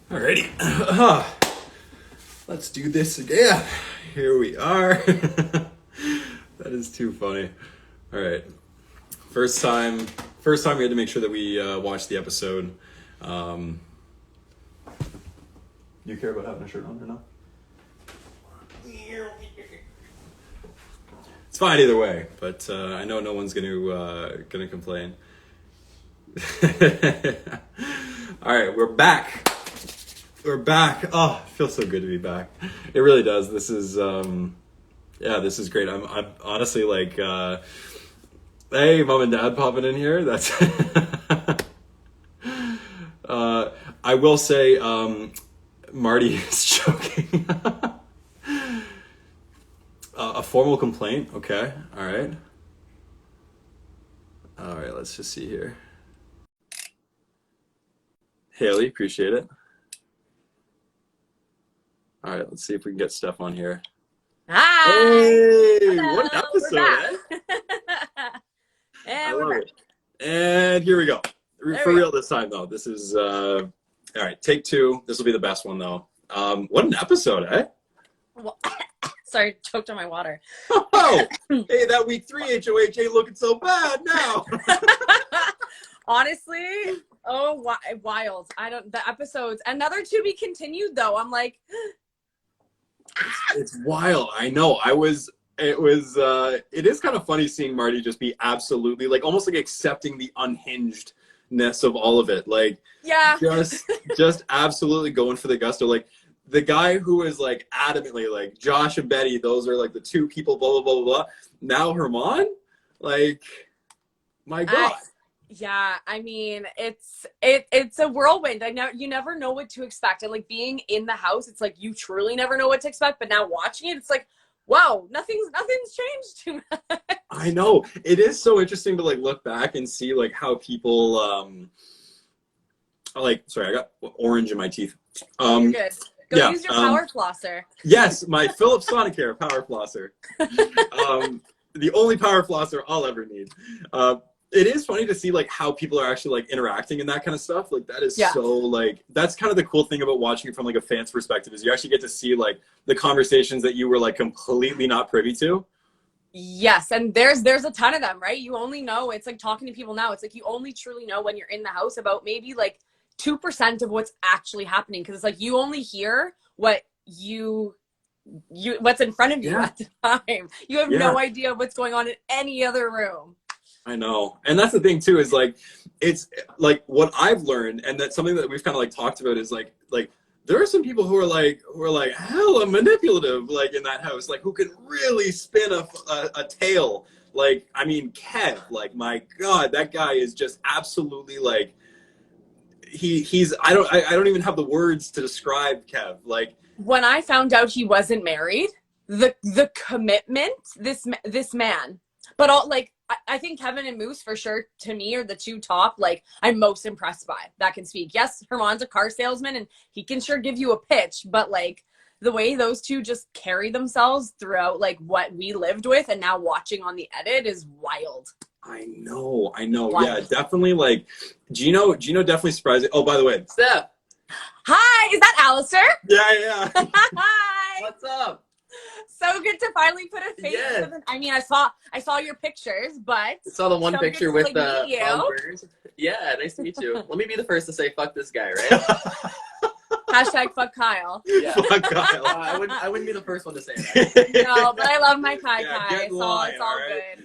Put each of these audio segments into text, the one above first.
Alrighty, let's do this again. Here we are. That is too funny. All right, first time we had to make sure that we watched the episode. Do you care about having a shirt on or no? It's fine either way, but I know no one's gonna complain. All right, we're back. We're back. Oh, it feels so good to be back. It really does. This is this is great. I'm honestly like, hey, mom and dad popping in here. That's I will say, Marty is joking. A formal complaint. Okay. All right. All right. Let's just see here. Haley, appreciate it. All right, let's see if we can get Steph on here. Hi. Hey, hello, what an episode, And I we're love back. it. And here we go. For we real this time, though. This is, all right, take two. This will be the best one, though. What an episode, eh? Well, sorry, choked on my water. Oh, hey, that week 3 HOH ain't looking so bad now. Honestly, wild. The episodes, another to be continued, though. I'm like, It's wild. I know. It is kind of funny seeing Marty just be absolutely, like, almost like accepting the unhingedness of all of it. Like, yeah. just absolutely going for the gusto. Like, the guy who is like adamantly like Josh and Betty, those are like the two people, blah, blah, blah, blah, blah. Now Herman, like, my God. Yeah, I mean, it's a whirlwind. You never know what to expect. And like being in the house, it's like you truly never know what to expect. But now watching it, it's like, wow, nothing's changed too much. I know. It is so interesting to like look back and see like how people sorry, I got orange in my teeth. You're good. Go use your power flosser. Yes, my Philips Sonicare power flosser. The only power flosser I'll ever need. It is funny to see like how people are actually like interacting and that kind of stuff. Like that is so like, that's kind of the cool thing about watching it from like a fan's perspective is you actually get to see like the conversations that you were like completely not privy to. Yes, and there's a ton of them, right? You only know, it's like talking to people now. It's like you only truly know when you're in the house about maybe like 2% of what's actually happening, because it's like you only hear what what's in front of you at the time. You have no idea what's going on in any other room. I know. And that's the thing too, is like, it's like what I've learned, and that's something that we've kind of like talked about is like there are some people who are like hella manipulative, like in that house, like who can really spin a tale. Like, I mean, Kev, like, my God, that guy is just absolutely like, he's I don't even have the words to describe Kev. Like, when I found out he wasn't married, the commitment, this man, but all like, I think Kevin and Moose for sure to me are the two top, like I'm most impressed by that can speak. Yes, Herman's a car salesman and he can sure give you a pitch, but like the way those two just carry themselves throughout like what we lived with and now watching on the edit is wild. I know. Wild. Yeah, definitely like Gino definitely surprised me. Oh, by the way, Steph. Hi, is that Alistair? Yeah. Hi. What's up? So good to finally put a face with it. I mean, I saw your pictures, but I saw the one so picture with the bumpers. Yeah, nice to meet you. Let me be the first to say fuck this guy, right? Hashtag fuck Kyle. Yeah. Fuck Kyle. I wouldn't be the first one to say that. No, but I love my Kai. Get in line, it's all right? good.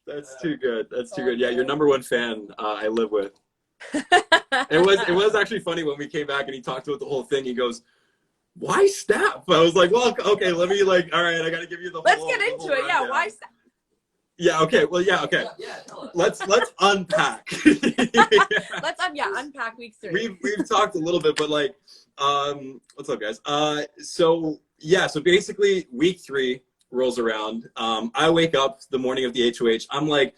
That's too good. That's too good. Yeah, your number one fan I live with. It was actually funny when we came back and he talked about the whole thing. He goes, "Why Steph?" I was like, "Well, okay, let me like, all right, I got to give you the Let's whole, get into it. Yeah, why Steph? Yeah, okay. Well, yeah, okay. Yeah, tell us. Let's unpack. Let's unpack week 3. We've talked a little bit, but like, what's up, guys? So basically, week 3 rolls around. I wake up the morning of the HOH. I'm like,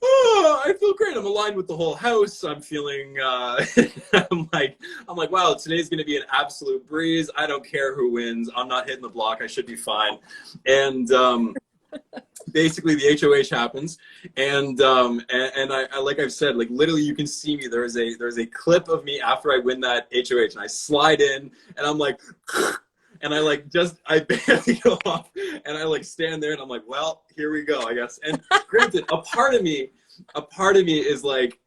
oh, I feel great. I'm aligned with the whole house. I'm feeling, I'm like, wow, today's going to be an absolute breeze. I don't care who wins. I'm not hitting the block. I should be fine. And basically the HOH happens, and I like I've said, like literally you can see me. There's a clip of me after I win that HOH, and I slide in, and I'm like, and I barely go off, and I like stand there, and I'm like, well, here we go, I guess. And granted, a part of me is like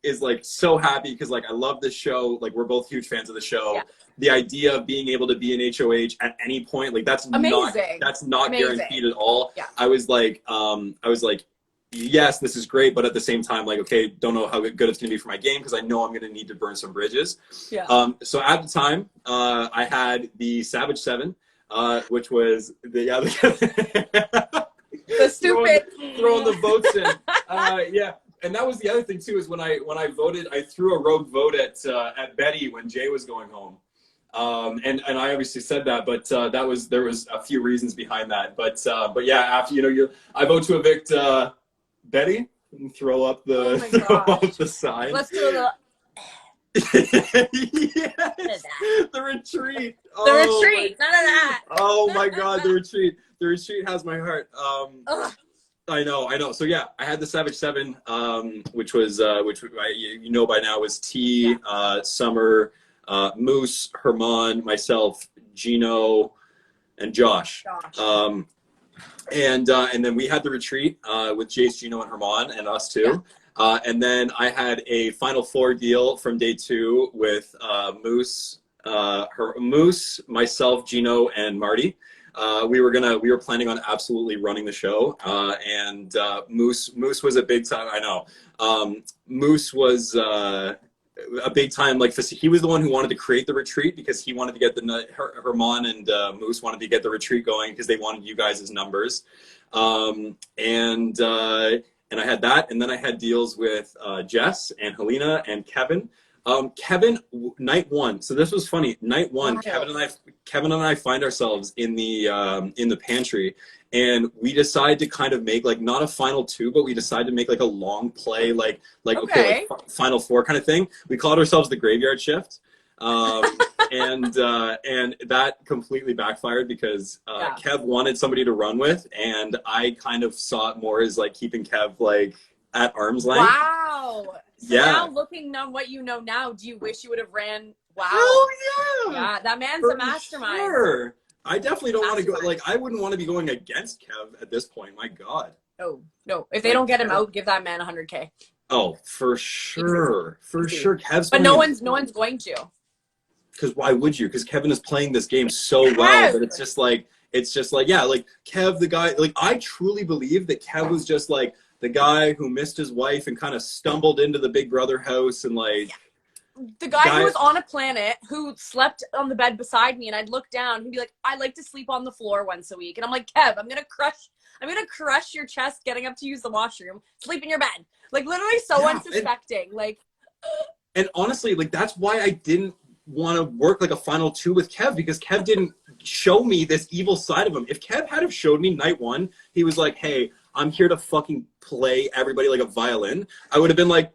so happy because like I love this show. Like we're both huge fans of the show. Yeah. The idea of being able to be an HOH at any point, like that's amazing. not guaranteed at all. Yeah. I was like, yes, this is great, but at the same time, like, okay, don't know how good it's gonna be for my game because I know I'm gonna need to burn some bridges. Yeah. So at the time, I had the Savage 7, which was the stupid throwing the votes in. Yeah. And that was the other thing too, is when I voted, I threw a rogue vote at Betty when Jay was going home. And I obviously said that, but there was a few reasons behind that. But yeah, after I vote to evict Betty and throw up the sign. Let's do a little. Yes, the retreat. The retreat. None of that. Oh my God, the retreat. The retreat has my heart. I know. So yeah, I had the Savage 7, which you know by now was T, Summer, Moose, Herman, myself, Gino, and Josh. And then we had the retreat with Jace, Gino, and Herman, and us too. Yeah. And then I had a Final Four deal from day 2 with Moose, myself, Gino, and Marty. We were planning on absolutely running the show, and Moose was a big time. I know, Moose was a big time. Like he was the one who wanted to create the retreat because he wanted to get Herman and Moose wanted to get the retreat going because they wanted you guys as numbers, and I had that, and then I had deals with Jess and Helena and Kevin. Kevin, night 1. So this was funny. Night 1, Kevin and I find ourselves in the pantry, and we decide to kind of make like not a final 2, but we decide to make like a long play, like Final 4 kind of thing. We called ourselves the Graveyard Shift, and that completely backfired because Kev wanted somebody to run with, and I kind of saw it more as like keeping Kev like at arm's length. Wow. So now looking on what you know now, do you wish you would have ran? Wow. Oh yeah. Yeah, that man's a mastermind. Sure. I definitely don't want to go, like, I wouldn't want to be going against Kev at this point. My God. Oh, no. If they don't get him out, give that man 100K. Oh, for sure. For sure. Kev's but no one's going to. Because why would you? Because Kevin is playing this game so well that it's just like, yeah, like Kev, the guy, like I truly believe that Kev was just like the guy who missed his wife and kind of stumbled into the Big Brother house and like. The guy who was on a planet who slept on the bed beside me, and I'd look down and be like, I like to sleep on the floor once a week. And I'm like, Kev, I'm gonna crush your chest getting up to use the washroom. Sleep in your bed. Like literally so unsuspecting. And honestly, like that's why I didn't want to work like a final 2 with Kev, because Kev didn't show me this evil side of him. If Kev had have showed me night 1, he was like, hey, I'm here to fucking play everybody like a violin, I would have been like,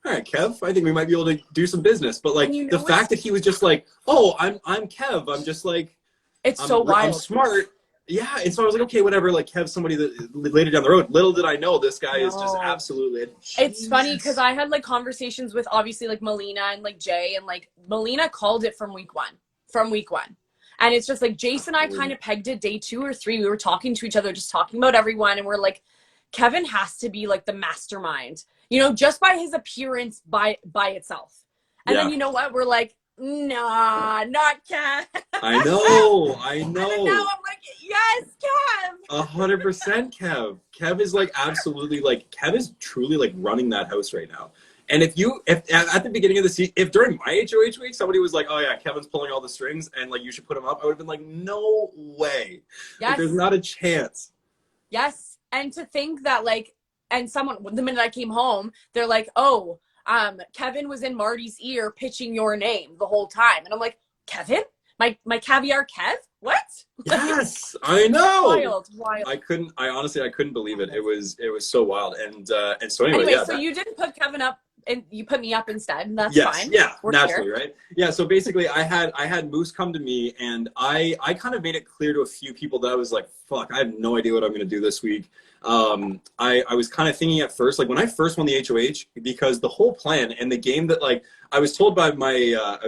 all right, Kev, I think we might be able to do some business. But like the fact that he was just like, oh, I'm Kev. I'm just like, it's so wild. I'm smart. Yeah. And so I was like, okay, whatever. Like Kev's somebody that later down the road. Little did I know this guy is just absolutely. It's funny because I had like conversations with obviously like Melina and like Jay, and like Melina called it from week one. And it's just like Jace and I kind of pegged it day 2 or 3. We were talking to each other, just talking about everyone. And we're like, Kevin has to be like the mastermind, you know, just by his appearance by itself. And then you know what? We're like, nah, not Kev. I know. And now I'm like, yes, Kev. 100% Kev. Kev is like absolutely like, Kev is truly like running that house right now. And if at the beginning of the season, if during my HOH week, somebody was like, oh yeah, Kevin's pulling all the strings and like, you should put him up, I would have been like, no way. Yes. Like, there's not a chance. Yes. And to think that like, and someone, the minute I came home, they're like, oh, Kevin was in Marty's ear pitching your name the whole time. And I'm like, Kevin? My caviar Kev? What? Yes, I know. Wild. I honestly couldn't believe it. It was so wild. And so anyway, so you didn't put Kevin up and you put me up instead, and that's Yes, fine. yeah, We're naturally, here. right? Yeah, so basically I had Moose come to me, and I kind of made it clear to a few people that I was like, fuck, I have no idea what I'm gonna do this week. I was kind of thinking at first, like when I first won the HOH, because the whole plan and the game that like I was told by my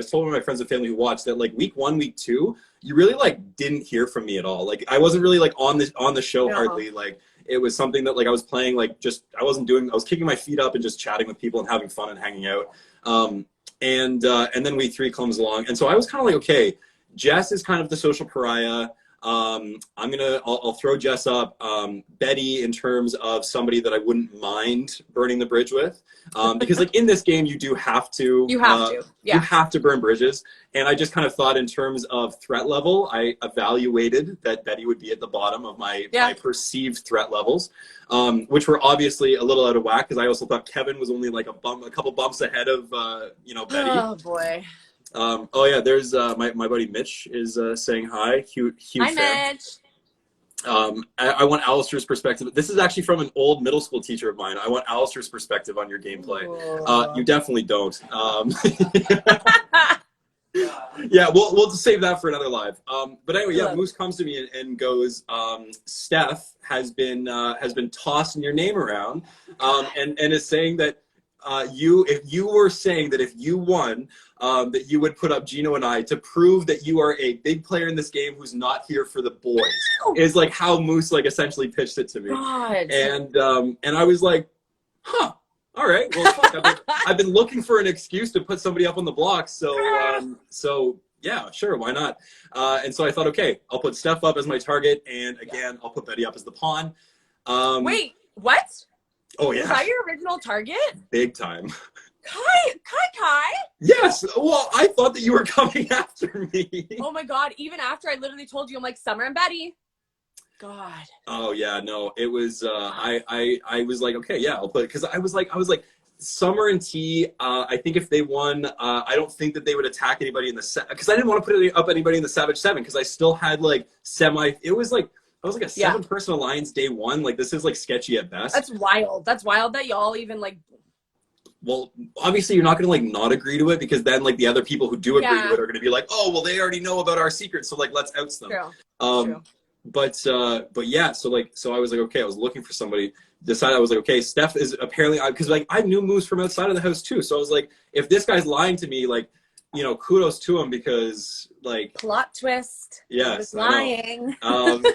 friends and family who watched that like week 1, week 2, you really like didn't hear from me at all. Like I wasn't really like on the show hardly. Like it was something that like I was playing like just I was kicking my feet up and just chatting with people and having fun and hanging out. And then week 3 comes along, and so I was kind of like, okay, Jess is kind of the social pariah. I'll throw Jess up. Betty in terms of somebody that I wouldn't mind burning the bridge with, because like in this game you do have to. You have to. Yeah. You have to burn bridges, and I just kind of thought in terms of threat level, I evaluated that Betty would be at the bottom of my perceived threat levels, which were obviously a little out of whack because I also thought Kevin was only like a couple bumps ahead of Betty. Oh boy. Oh yeah, there's my buddy Mitch is saying hi. Huge Hi, fan. Mitch. I want Alistair's perspective. This is actually from an old middle school teacher of mine. I want Alistair's perspective on your gameplay. You definitely don't. Yeah, we'll just save that for another live. But anyway, yeah, Moose comes to me and goes, Steph has been tossing your name around, and is saying that if you were saying that if you won, that you would put up Gino and I to prove that you are a big player in this game who's not here for the boys. Is like how Moose like essentially pitched it to me. God. And I was like, huh. All right. Well, fuck, I've been looking for an excuse to put somebody up on the block. So yeah, sure, why not? And so I thought, okay, I'll put Steph up as my target, and again, I'll put Betty up as the pawn. Wait, what? Oh yeah. Was that your original target? Big time. Kai? Yes. Well, I thought that you were coming after me. Oh my God! Even after I literally told you, I'm like Summer and Betty. God. Oh yeah, no, it was. I was like, okay, yeah, I'll put it because I was like, Summer and T. I think if they won, I don't think that they would attack anybody in the because I didn't want to put up anybody in the Savage 7 because I still had like It was like I was like a 7-person alliance day 1. Like this is like sketchy at best. That's wild. That's wild that y'all even like. Well, obviously you're not going to like not agree to it because then like the other people who do agree to it are going to be like, oh, well, they already know about our secrets, so like let's oust them. True. But yeah, so I was like, okay, I was looking for somebody. Decided I was like, okay, Steph is apparently because like I knew Moose from outside of the house too, so I was like, if this guy's lying to me, like, kudos to him because like plot twist. Yes, lying. And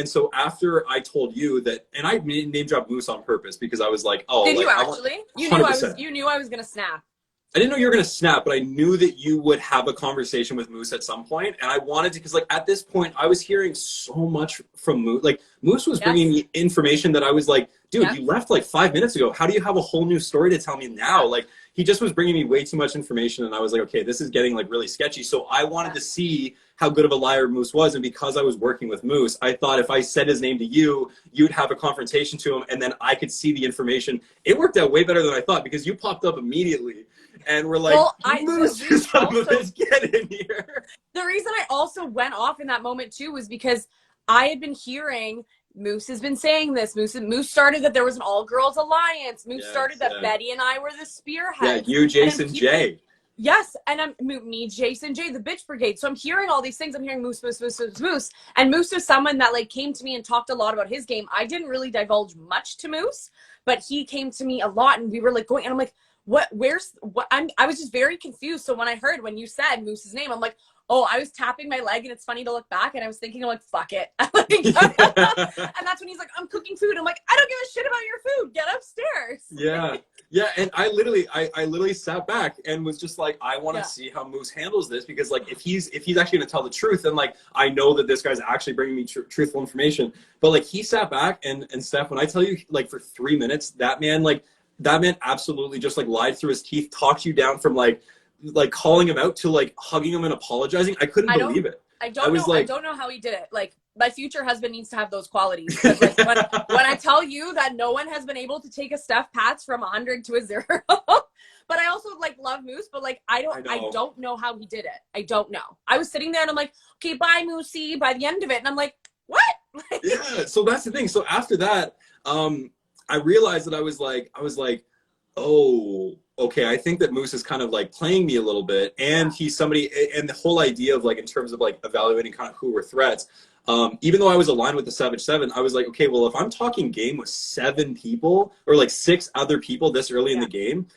so after I told you that, and I name dropped Moose on purpose because I was like, oh, did like, you actually? You knew I was gonna snap. I didn't know you were going to snap, but I knew that you would have a conversation with Moose at some point, and I wanted to, because like at this point, I was hearing so much from Moose. Like Moose was bringing me information that I was like, dude, you left like 5 minutes ago. How do you have a whole new story to tell me now? Like he just was bringing me way too much information, and I was like, okay, this is getting like really sketchy. So I wanted to see how good of a liar Moose was, and because I was working with Moose, I thought if I said his name to you, you'd have a confrontation to him, and then I could see the information. It worked out way better than I thought because you popped up immediately. And we're like, Moose, get in here. The reason I also went off in that moment too was because I had been hearing Moose has been saying this. Moose started that there was an all-girls alliance. Moose started that Betty and I were the spearheads. Yeah, you, Jason, Jay. Yes, and I'm me, Jason, Jay, the bitch brigade. So I'm hearing all these things. I'm hearing Moose. And Moose was someone that like came to me and talked a lot about his game. I didn't really divulge much to Moose, but he came to me a lot, and we were like going, and I'm like, I was just very confused. So when you said Moose's name, I'm like, oh, I was tapping my leg, and it's funny to look back, and I was thinking, I'm like, fuck it. And that's when he's like, I'm cooking food. I'm like, I don't give a shit about your food. Get upstairs. Yeah. And I literally sat back and was just like, I want to see how Moose handles this, because like if he's actually going to tell the truth, then like I know that this guy's actually bringing me truthful information. But like he sat back and Steph, when I tell you, like for 3 minutes, that man absolutely just like lied through his teeth, talked you down from like calling him out to like hugging him and apologizing. I couldn't believe it. I don't know how he did it. Like my future husband needs to have those qualities. Like, when I tell you that no one has been able to take a Steph Pats from 100 to a 0, but I also like love Moose, but like I don't know how he did it. I don't know. I was sitting there and I'm like, okay, bye Moosey. By the end of it, and I'm like, what? Yeah. So that's the thing. So after that, I realized that I was like, oh, okay, I think that Moose is kind of like playing me a little bit, and he's somebody, and the whole idea of like in terms of like evaluating kind of who were threats. Even though I was aligned with the Savage Seven, I was like, okay, well, if I'm talking game with 7 people or like 6 other people this early in the game,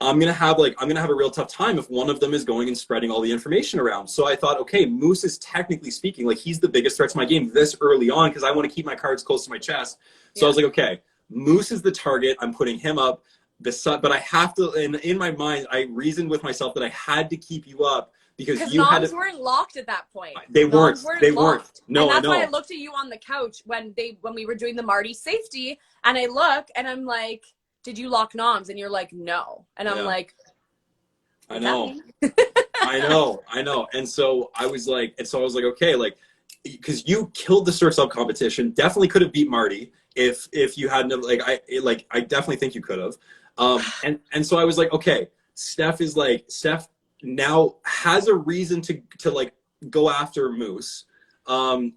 I'm gonna have a real tough time if one of them is going and spreading all the information around. So I thought, okay, Moose is technically speaking like he's the biggest threat to my game this early on because I want to keep my cards close to my chest. So I was like, okay, Moose is the target. I'm putting him up. But I have to, in my mind, I reasoned with myself that I had to keep you up because you had noms weren't locked at that point. They weren't. They weren't. No, and that's I know. why I looked at you on the couch when we were doing the Marty safety, and I look and I'm like, did you lock noms? And you're like, no. And I'm like, I know. I know. And so I was like, okay, like, because you killed the Surf's Up competition, definitely could have beat Marty if you hadn't, I definitely think you could have. And so I was like, okay, Steph now has a reason to like go after Moose.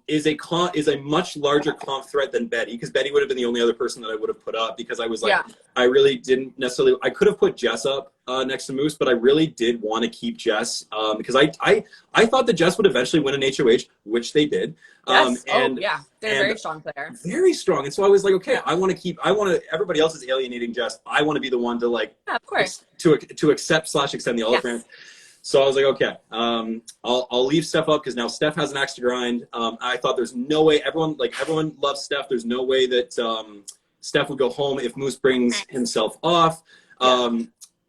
Is a much larger comp threat than Betty, because Betty would have been the only other person that I would have put up, because I was like, I really didn't necessarily, I could have put Jess up next to Moose, but I really did want to keep Jess because I thought that Jess would eventually win an HOH, which they did. Yes. They're a very strong player. Very strong. And so I was like, okay, everybody else is alienating Jess. I want to be the one to like, of course, to accept/extend the olive branch. So I was like, okay, I'll leave Steph up because now Steph has an axe to grind. I thought there's no way everyone loves Steph. There's no way that Steph would go home if Moose brings himself off,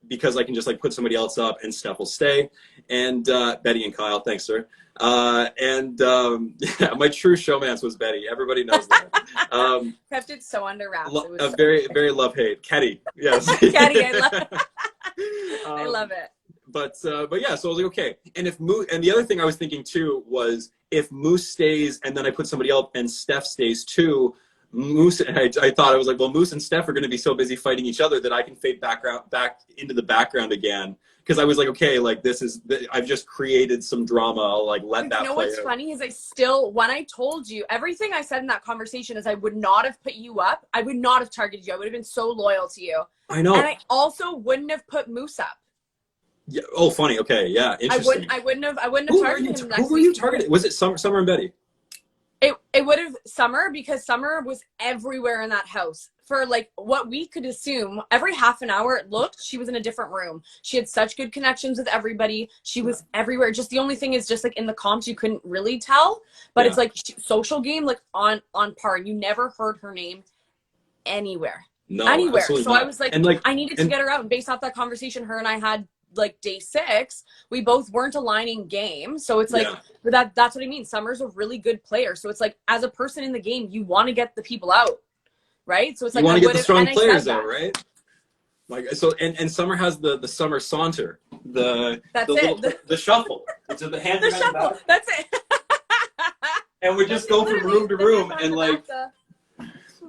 because I can just like put somebody else up and Steph will stay. And Betty and Kyle, thanks, sir. My true showmance was Betty. Everybody knows that. Kept it so under wraps. Very love-hate. Ketty, yes. Ketty, I love it. But yeah, so I was like, okay. And if Moose, and the other thing I was thinking too was if Moose stays and then I put somebody else and Steph stays too, Moose, and I thought, I was like, well, Moose and Steph are going to be so busy fighting each other that I can fade back into the background again. Because I was like, okay, like I've just created some drama. I'll like let that play. You know what's funny is when I told you, everything I said in that conversation is I would not have put you up. I would not have targeted you. I would have been so loyal to you. I know. And I also wouldn't have put Moose up. Yeah. Oh, funny. Okay. Yeah. Interesting. I wouldn't have targeted him. Who were you targeting? Was it Summer and Betty? It would have Summer, because Summer was everywhere in that house for like what we could assume. Every half an hour it looked, she was in a different room. She had such good connections with everybody. She was everywhere. Just the only thing is just like in the comps you couldn't really tell, but it's like social game, like on par. You never heard her name anywhere. No, anywhere. So not. I was like, and I needed to get her out. And based off that conversation her and I had like day 6, we both weren't aligning game. So it's like, that's what I mean. Summer's a really good player. So it's like, as a person in the game, you want to get the people out, right? So it's like, you want to get the strong players out, right? Like, so, and Summer has the Summer saunter, the shuffle. It's the hand. The shuffle. That's it. And we just go from room to room and like,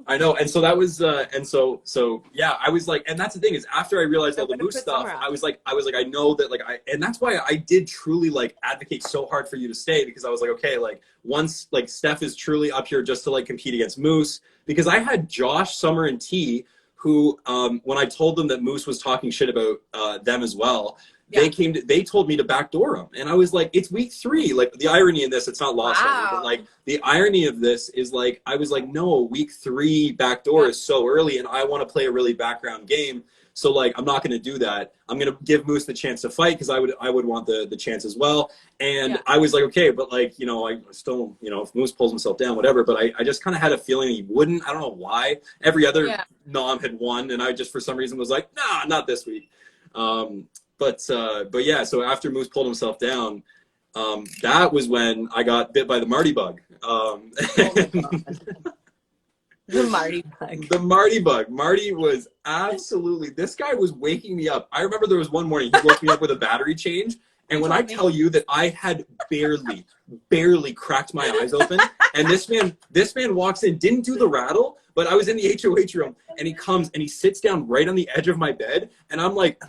I know. And so that was, so yeah, I was like, and that's the thing is after I realized all the Moose stuff, I was like, I know that like, and that's why I did truly like advocate so hard for you to stay, because I was like, okay, like once like Steph is truly up here just to like compete against Moose, because I had Josh, Summer, and T who, when I told them that Moose was talking shit about them as well, they told me to backdoor him. And I was like, it's week 3. Like the irony in this, it's not lost on me, but like the irony of this is like, I was like, no, week 3 backdoor is so early and I want to play a really background game. So like, I'm not going to do that. I'm going to give Moose the chance to fight, because I would want the chance as well. And I was like, okay, but like, you know, I still, you know, if Moose pulls himself down, whatever, but I just kind of had a feeling he wouldn't. I don't know why. Every other nom had won, and I just for some reason was like, nah, not this week. But yeah, so after Moose pulled himself down, that was when I got bit by the Marty bug. The Marty bug. The Marty bug. Marty was absolutely, this guy was waking me up. I remember there was one morning he woke me up with a battery change. And when I tell you that I had barely cracked my eyes open, and this man walks in, didn't do the rattle, but I was in the HOH room, and he comes and he sits down right on the edge of my bed, and I'm like,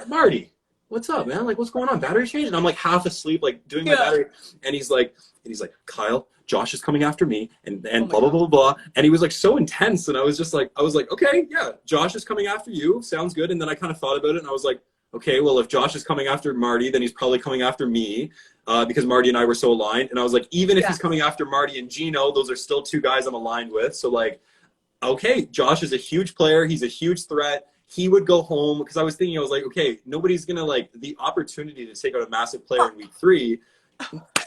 Marty, what's up, man? Like, what's going on? Battery change? And I'm like half asleep, like doing my battery. And he's like, Kyle, Josh is coming after me, and blah, blah, blah, blah. And he was like so intense. And I was like, okay, yeah, Josh is coming after you. Sounds good. And then I kind of thought about it and I was like, okay, well, if Josh is coming after Marty, then he's probably coming after me, because Marty and I were so aligned. And I was like, even if he's coming after Marty and Gino, those are still two guys I'm aligned with. So like, okay, Josh is a huge player. He's a huge threat. He would go home, because I was thinking, I was like, okay, nobody's going to, like, the opportunity to take out a massive player in week 3,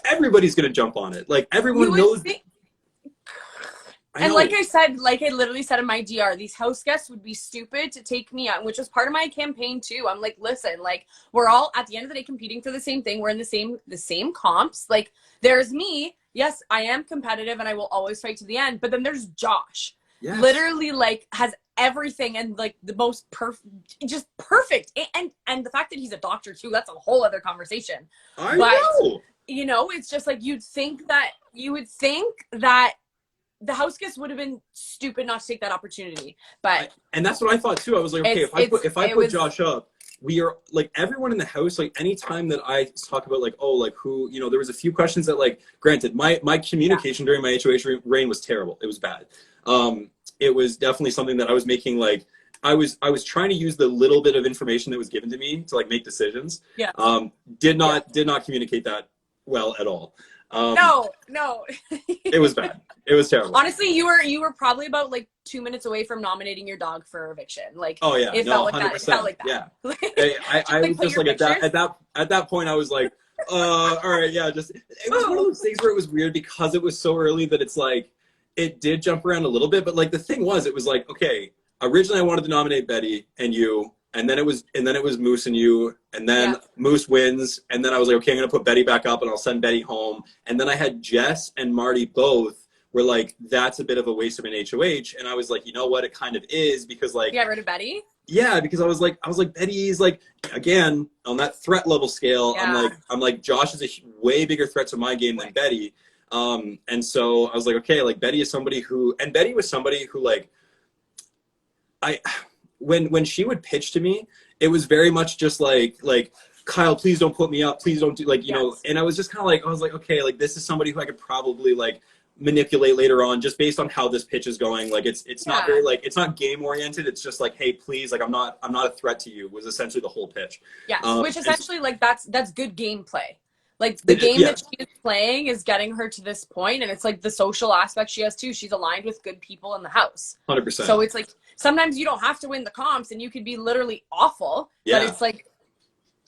everybody's going to jump on it. Like, everyone knows. And like I said, like I literally said in my DR, these house guests would be stupid to take me out, which was part of my campaign too. I'm like, listen, like, we're all at the end of the day competing for the same thing. We're in the same comps. Like, there's me. Yes, I am competitive and I will always fight to the end. But then there's Josh. Yes. Literally, like, has everything and like the most just perfect. And the fact that he's a doctor too, that's a whole other conversation. I know. You know, it's just like you would think that the house guests would have been stupid not to take that opportunity. But and that's what I thought too. I was like, okay, if I put Josh up, we are like, everyone in the house, like anytime that I talk about like, oh, like who, you know, there was a few questions that, like, granted, my communication during my HOH reign was terrible. It was bad. It was definitely something that I was making, like, I was trying to use the little bit of information that was given to me to like make decisions. Yeah. Did not communicate that well at all. No. It was bad. It was terrible. Honestly, you were probably about like 2 minutes away from nominating your dog for eviction. Like, oh yeah, it felt like that. It felt like that. Yeah. I was just like at that point I was like, all right, yeah. Just, it was one of those things where it was weird because it was so early that it's like it did jump around a little bit. But like the thing was, it was like, okay, originally I wanted to nominate Betty and you. And then it was Moose and you, and then Moose wins, and then I was like, okay, I'm gonna put Betty back up, and I'll send Betty home. And then I had Jess and Marty both were like, that's a bit of a waste of an HOH, and I was like, you know what, it kind of is, because like, you got rid of Betty? Yeah, because I was like, Betty's like, again, on that threat level scale, I'm like, Josh is a way bigger threat to my game than Betty, and so I was like, okay, like Betty is somebody who, and Betty was somebody who like, when she would pitch to me, it was very much just like Kyle, please don't put me up, please don't do, like, you know. And I was just kind of like, I was like, okay, like this is somebody who I could probably like manipulate later on, just based on how this pitch is going. Like it's not very, like, it's not game oriented. It's just like, hey, please, like I'm not a threat to you, was essentially the whole pitch. Yes, which essentially like that's good gameplay. Like the game that she is playing is getting her to this point, and it's like the social aspect she has too. She's aligned with good people in the house. 100%. So it's like sometimes you don't have to win the comps, and you could be literally awful. Yeah. But it's like,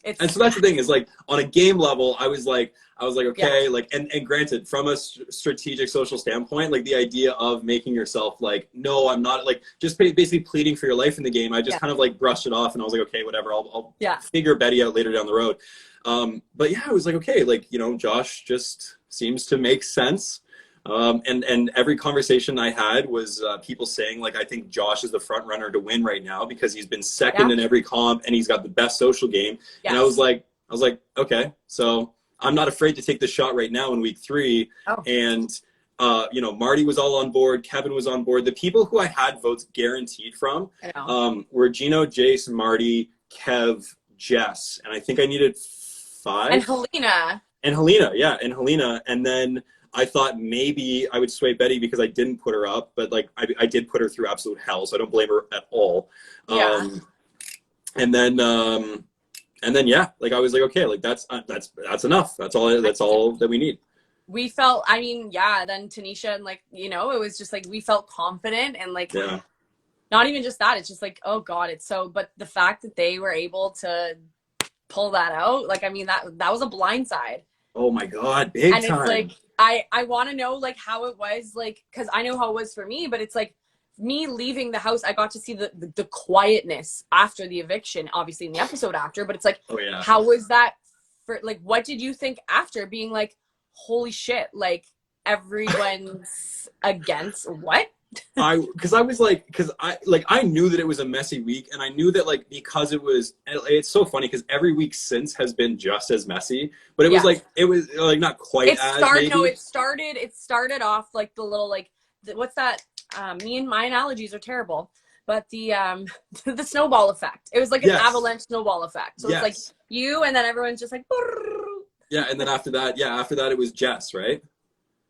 and so that's the thing, is like on a game level, I was like, okay, like, and granted, from a strategic social standpoint, like the idea of making yourself like, no, I'm not, like just basically pleading for your life in the game, I just kind of like brushed it off, and I was like, okay, whatever, I'll figure Betty out later down the road. But yeah, I was like, okay, like, you know, Josh just seems to make sense. And every conversation I had was people saying, like, I think Josh is the front runner to win right now because he's been second in every comp and he's got the best social game. Yes. And I was like, okay, so I'm not afraid to take the shot right now in week 3. Oh. And, you know, Marty was all on board. Kevin was on board. The people who I had votes guaranteed from were Gino, Jace, Marty, Kev, Jess. And I think I needed 5. And Helena. Yeah. And Helena. And then I thought maybe I would sway Betty because I didn't put her up, but like I did put her through absolute hell, so I don't blame her at all. Yeah. And then yeah, like I was like, okay, like that's enough. That's all that we need. We felt, I mean, yeah. Then Tanisha and like, you know, it was just like we felt confident and like, not even just that. It's just like, oh God, it's so. But the fact that they were able to pull that out, like, I mean, that was a blindside. Oh my God, big time. And it's like, I want to know like how it was, like, because I know how it was for me, but it's like me leaving the house, I got to see the quietness after the eviction, obviously in the episode after, but it's like, how was that for, like, what did you think after being like, holy shit, like everyone's against what? Because I knew that it was a messy week, and I knew that like because it's so funny because every week since has been just as messy, but it was like not quite it started off like the little like what's that, me and my analogies are terrible, but the the snowball effect. It was like an Yes. avalanche snowball effect. So Yes. it's like you, and then everyone's just like. Yeah, and then after that it was Jess, right?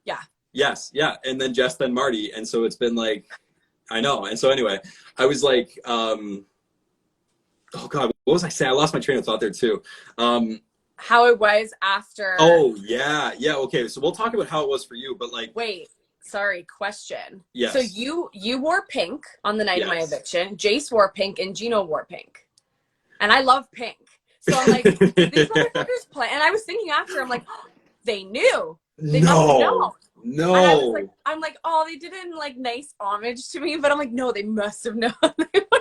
Yeah. Yes, yeah, and then Jess, then Marty, and so it's been like, I know. And so anyway, I was like, oh God, what was I saying? I lost my train of thought there too. How it was after. Oh yeah, okay. So we'll talk about how it was for you, but like, Wait, sorry, question. Yes. So you wore pink on the night of my Yes. eviction. Jace wore pink and Gino wore pink. And I love pink. So I'm like, these motherfuckers play. And I was thinking after, I'm like, oh, they knew. They must have known. No. And I was like, I'm like, oh, they did it in like nice homage to me, but I'm like, no, they must have known.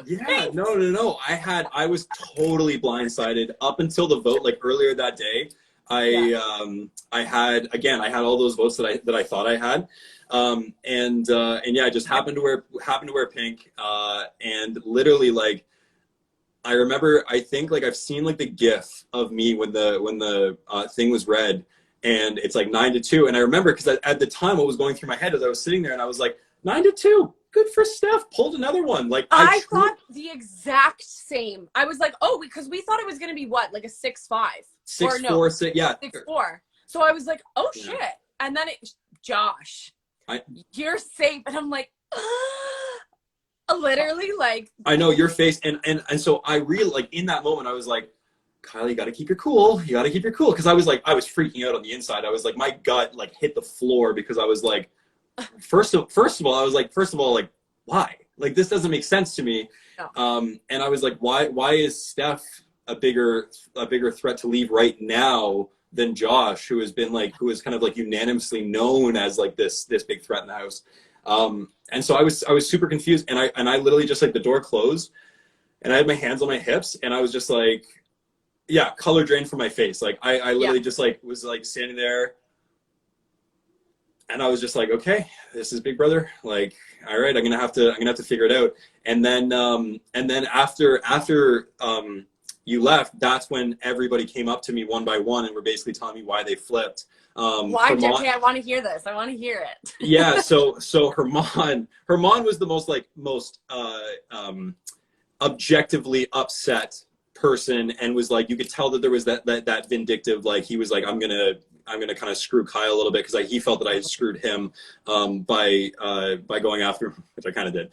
Yeah, no. I was totally blindsided up until the vote, like earlier that day. I had all those votes that I thought I had. And yeah, I just happened to wear pink. And literally, like, I remember, I think like I've seen like the GIF of me when the thing was read, and it's like 9-2. And I remember because at the time what was going through my head as I was sitting there, and I was like, 9-2, good for Steph, pulled another one. Like I thought the exact same. I was like, oh, because we thought it was gonna be what, like a 6-5. 6-4, 6, yeah, 6-4. So I was like, oh shit. And then Josh, you're safe. And I'm like, literally, like, I know your face, and so I really, like, in that moment I was like, Kyle, you got to keep your cool. Because I was freaking out on the inside. I was like, my gut like hit the floor because I was like, first of all, like, why? Like, this doesn't make sense to me. No. And I was like, why is Steph a bigger threat to leave right now than Josh, who is kind of like unanimously known as like this big threat in the house. And so I was super confused, and I literally just, like, the door closed and I had my hands on my hips, and I was just like, yeah, color drained from my face. Like I literally just like was like standing there, and I was just like, okay, this is Big Brother. Like, all right, I'm gonna have to figure it out. And then after you left, that's when everybody came up to me one by one and were basically telling me why they flipped. Why, JP? I want to hear this. I want to hear it. Yeah. So Herman was the most objectively upset person, and was like, you could tell that there was that vindictive, like, he was like, I'm gonna kind of screw Kyle a little bit, because he felt that I had screwed him by going after, which I kind of did,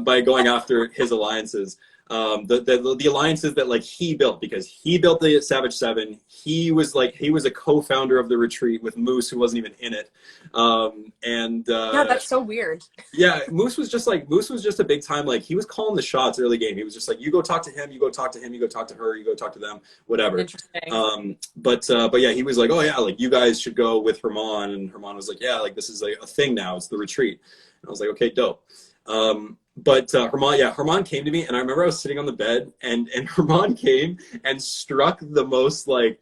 by going after his alliances. The alliances that, like, he built, because he built the Savage Seven. He was a co-founder of the Retreat with Moose, who wasn't even in it. Yeah, that's so weird. Yeah, Moose was just a big time, like, he was calling the shots early game. He was just like, you go talk to him, you go talk to him, you go talk to her, you go talk to them, whatever. Interesting. But yeah, he was like, oh yeah, like, you guys should go with Herman, and Herman was like, yeah, like, this is a thing now, it's the Retreat. And I was like, okay, dope. But Herman came to me, and I remember I was sitting on the bed, and Herman came and struck the most, like,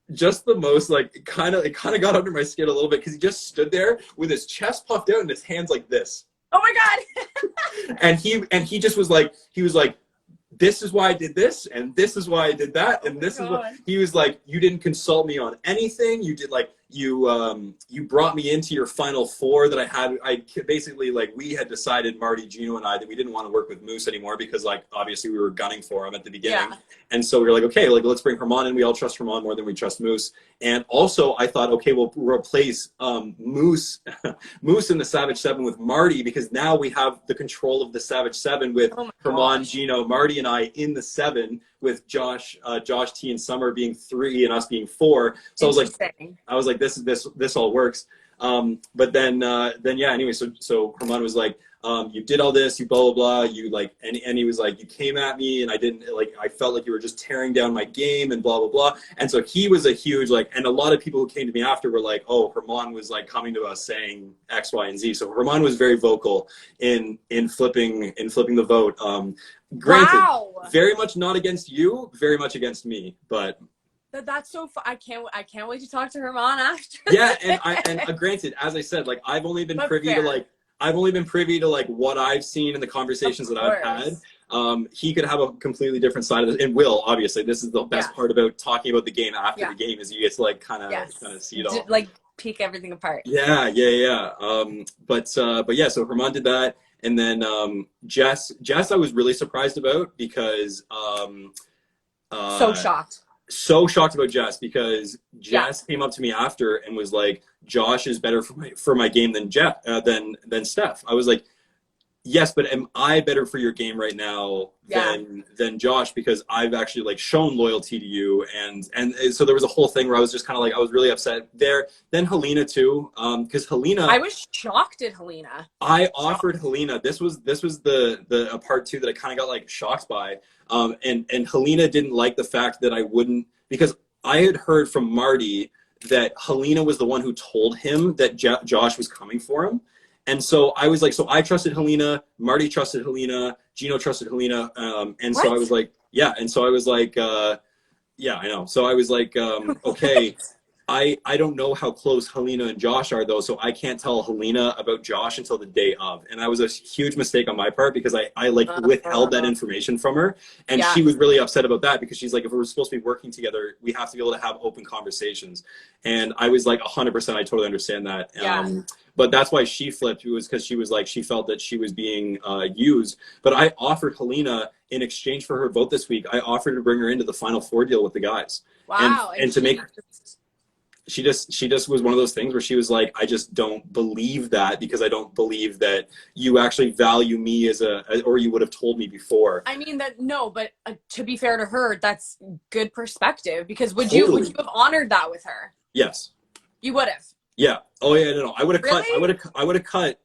it kind of got under my skin a little bit, because he just stood there with his chest puffed out and his hands like this. Oh my God. and he just was like, this is why I did this, and this is why I did that, and this is what he was like, you didn't consult me on anything. You did, like, you brought me into your final four that I had. I basically, like, we had decided, Marty, Gino, and I, that we didn't want to work with Moose anymore, because, like, obviously we were gunning for him at the beginning. Yeah. And so we were like, okay, like, let's bring Herman in. We all trust Herman more than we trust Moose. And also I thought, okay, we'll replace Moose in the Savage Seven with Marty, because now we have the control of the Savage Seven with Herman, Gino, Marty, and I in the seven, with Josh T and Summer being 3 and us being 4. So I was like, this all works. But then yeah, anyway, so Herman was like, you did all this, you blah, blah, blah, you, like, and he was like, you came at me, and I didn't, like, I felt like you were just tearing down my game, and blah, blah, blah. And so he was a huge, like, and a lot of people who came to me after were like, oh, Herman was, like, coming to us saying X, Y, and Z. So Herman was very vocal in flipping the vote. Granted, very much not against you, very much against me, but that's so fun. I can't wait to talk to Herman after. Yeah, and granted, as I said, like, I've only been privy to like what I've seen in the conversations that I've had. He could have a completely different side of it, and will, obviously. This is the best part about talking about the game after the game, is you get to, like, kind of see it all. Like, pick everything apart. Yeah. But yeah, so Herman did that. And then Jess I was really surprised about because So shocked. so shocked about Jess because Jess came up to me after and was like, Josh is better for my game than than Steph. I was like, yes, but am I better for your game right now than Josh, because I've actually like shown loyalty to you, and so there was a whole thing where I was just kind of like, I was really upset there. Then Helena too, because Helena, I was shocked at Helena. I offered Helena, this was the a part two that I kind of got like shocked by, and Helena didn't like the fact that I wouldn't, because I had heard from Marty that Helena was the one who told him that Josh was coming for him. And so I was like, so I trusted Helena, Marty trusted Helena, Gino trusted Helena. And so I was like, yeah. And so I was like, yeah, I know. So I was like, okay, I don't know how close Helena and Josh are though. So I can't tell Helena about Josh until the day of. And that was a huge mistake on my part, because I like withheld that information from her. And she was really upset about that, because she's like, if we're supposed to be working together, we have to be able to have open conversations. And I was like, 100%, I totally understand that. But that's why she flipped. It was because she was like, she felt that she was being used. But I offered Helena, in exchange for her vote this week, I offered to bring her into the Final Four deal with the guys. Wow. And to make, she just was one of those things where she was like, I just don't believe that, because I don't believe that you actually value me as or you would have told me before. I mean but to be fair to her, that's good perspective, because would you have honored that with her? Yes. You would have. Yeah. Oh yeah. No. I would have really? I would have cut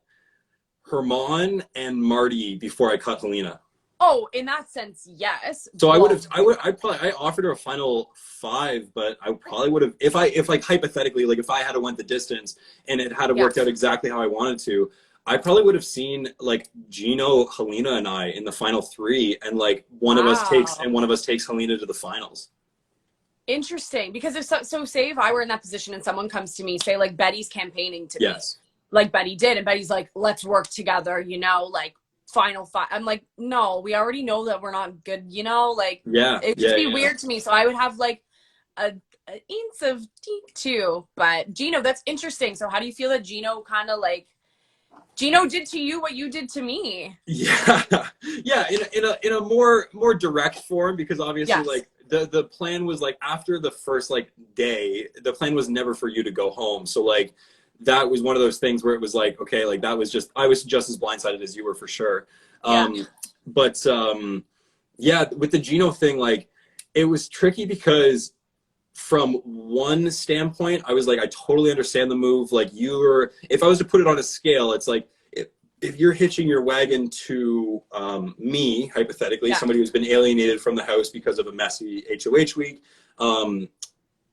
Herman and Marty before I cut Helena. Oh, in that sense, yes. So I offered her a final 5, but I probably would have, if like hypothetically, like if I had went the distance and it had worked out exactly how I wanted to, I probably would have seen like Gino, Helena, and I in the final 3, and like one of us takes Helena to the finals. Interesting, because if so say if I were in that position and someone comes to me, say like Betty's campaigning to me, like Betty did, and Betty's like, let's work together, like final 5. I'm like, no, we already know that we're not good, like it'd just be weird to me. So I would have like an inch of too. But Gino, that's interesting. So how do you feel that Gino kind of like Gino did to you what you did to me? Yeah, in a more direct form, because obviously like the plan was like, after the first like day, the plan was never for you to go home. So like that was one of those things where it was like, okay, like that was just, I was just as blindsided as you were, for sure. But with the Gino thing, like it was tricky, because from one standpoint, I was like, I totally understand the move. Like if I was to put it on a scale, it's like, if you're hitching your wagon to me, hypothetically, somebody who's been alienated from the house because of a messy HOH week,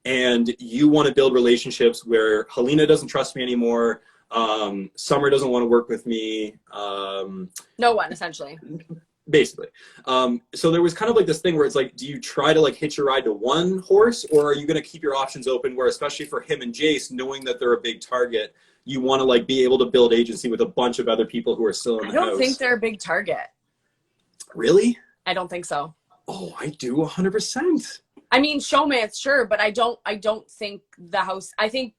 and you want to build relationships where Helena doesn't trust me anymore, Summer doesn't want to work with me. No one, essentially. Basically. So there was kind of like this thing where it's like, do you try to like hitch your ride to one horse, or are you going to keep your options open, where especially for him and Jace, knowing that they're a big target, you want to like be able to build agency with a bunch of other people who are still in the house? I don't think they're a big target. Really? I don't think so. Oh, I do 100%. I mean, showmance, sure, but I don't think the house. I think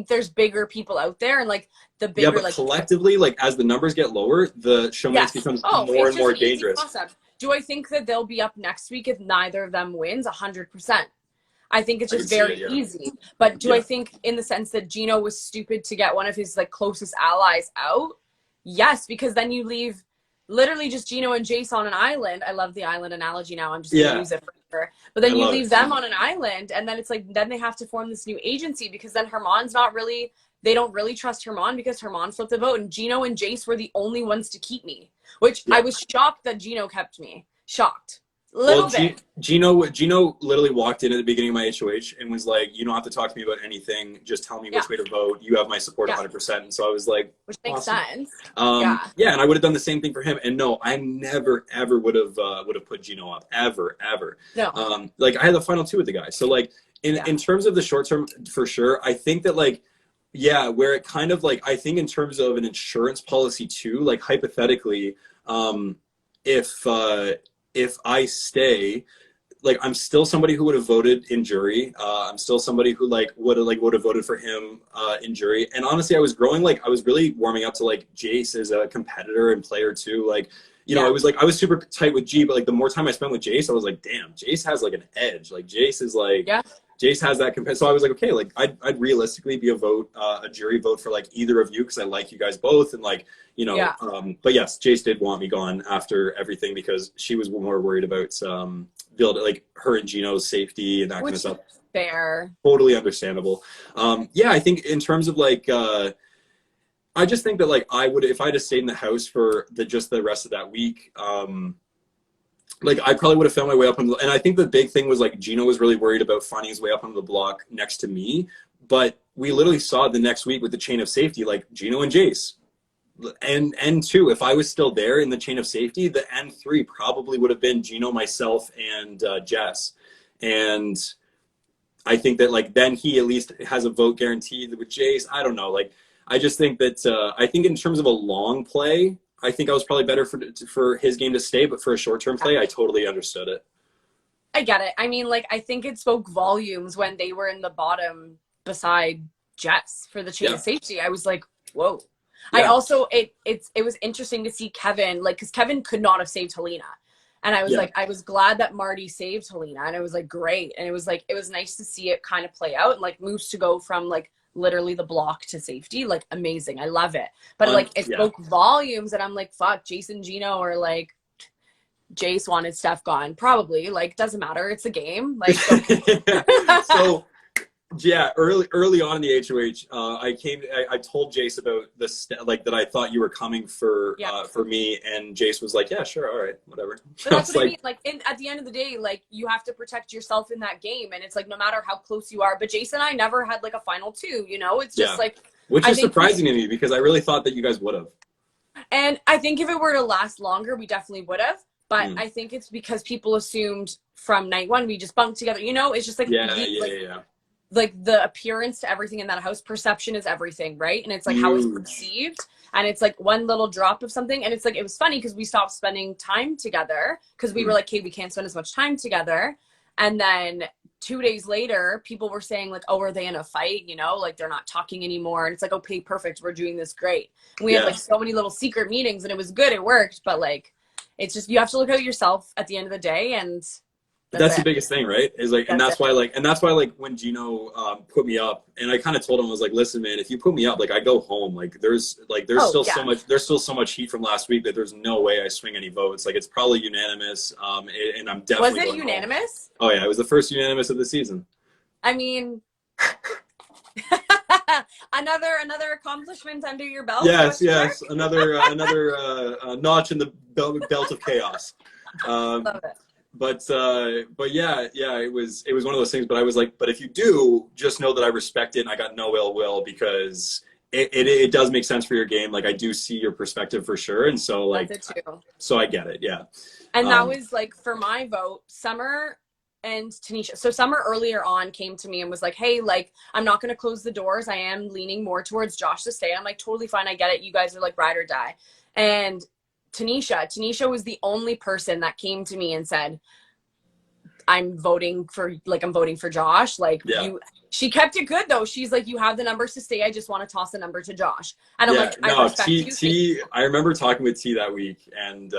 there's bigger people out there, and like the bigger, but like collectively, like as the numbers get lower, the showmance becomes more and more dangerous. Do I think that they'll be up next week if neither of them wins? 100%. I think it's just very easy. But do I think, in the sense that Gino was stupid to get one of his like closest allies out? Yes, because then you leave literally just Gino and Jace on an island. I love the island analogy now. I'm just going to use it forever. But then you leave them on an island, and then it's like, then they have to form this new agency, because then Herman's not really, they don't really trust Herman, because Herman flipped the vote, and Gino and Jace were the only ones to keep me, which I was shocked that Gino kept me. Shocked. Little bit. Gino literally walked in at the beginning of my HOH and was like, you don't have to talk to me about anything. Just tell me which way to vote. You have my support 100%. And so I was like, which makes sense. And I would have done the same thing for him. And no, I never, ever would have put Gino up. Ever. No. Like I had the final 2 with the guy. So like in terms of the short term, for sure, I think that like, where it kind of like, I think in terms of an insurance policy too, like hypothetically, if I stay, like I'm still somebody who would have voted in jury. I'm still somebody who would have voted for him in jury. And honestly, I was growing, like I was really warming up to like Jace as a competitor and player too. Like, you know, I was super tight with G, but like the more time I spent with Jace, I was like, damn, Jace has like an edge. Like Jace is like, Jace has that so I was like, okay, like I'd realistically be a jury vote for like either of you because I like you guys both, and like, you know, but yes, Jace did want me gone after everything because she was more worried about like her and Gino's safety and that kind of stuff. Fair. Totally understandable. Yeah, I think in terms of like I just think that like I would, if I had stayed in the house for the rest of that week, like I probably would have found my way up and I think the big thing was like Gino was really worried about finding his way up on the block next to me, but we literally saw the next week with the chain of safety, like Gino and Jace. And N2, if I was still there in the chain of safety, the N3 probably would have been Gino, myself, and Jess. And I think that like then he at least has a vote guaranteed with Jace. I don't know. Like I just think that I think in terms of a long play, I think I was probably better for his game to stay, but for a short-term play, I totally understood it. I get it. I mean, like, I think it spoke volumes when they were in the bottom beside Jess for the chain of safety. I was like, whoa. I also, it was interesting to see Kevin, like, because Kevin could not have saved Helena. And I was like, I was glad that Marty saved Helena. And it was like, great. And it was like, it was nice to see it kind of play out and like Moose to go from like literally the block to safety, like amazing. I love it. But like it spoke volumes and I'm like, fuck, Jason, Gino, or like Jace wanted Steph gone. Probably, like, doesn't matter. It's a game. Like so yeah, early on in the HOH, I told Jace about this, like that I thought you were coming for me, and Jace was like, yeah, sure, all right, whatever. But that's what I mean. Like at the end of the day, like you have to protect yourself in that game, and it's like no matter how close you are. But Jace and I never had like a final two, you know. It's just like, which is surprising to me because I really thought that you guys would have. And I think if it were to last longer, we definitely would have. But I think it's because people assumed from night one we just bunked together. You know, it's just like like the appearance to everything in that house. Perception is everything, right? And it's like how it's perceived, and it's like one little drop of something, and it's like it was funny because we stopped spending time together because we were like, okay, we can't spend as much time together. And then 2 days later people were saying like, oh, are they in a fight, you know, like they're not talking anymore, and it's like, okay, perfect, we're doing this great. And we had like so many little secret meetings and it was good, it worked, but like it's just you have to look at yourself at the end of the day, and that's the biggest thing, right? Is like, and that's why like when Gino put me up, and I kind of told him, I was like, listen, man, if you put me up, like I go home, like there's still so much heat from last week that there's no way I swing any votes. Like it's probably unanimous, and I'm definitely. Was it unanimous? Home. Oh yeah, it was the first unanimous of the season. I mean, another accomplishment under your belt. Yes, another notch in the belt of chaos. Love it. But yeah, it was one of those things. But I was like, but if you do, just know that I respect it and I got no ill will because it does make sense for your game. Like I do see your perspective for sure, and so like, so I get it, yeah. And that was like for my vote, Summer and Tanisha. So Summer earlier on came to me and was like, hey, like I'm not going to close the doors. I am leaning more towards Josh to stay. I'm like, totally fine. I get it. You guys are like ride or die. And Tanisha was the only person that came to me and said, I'm voting for Josh. Like she kept it good though. She's like, you have the numbers to stay. I just want to toss a number to Josh. And I'm like, I respect you. I remember talking with T that week, and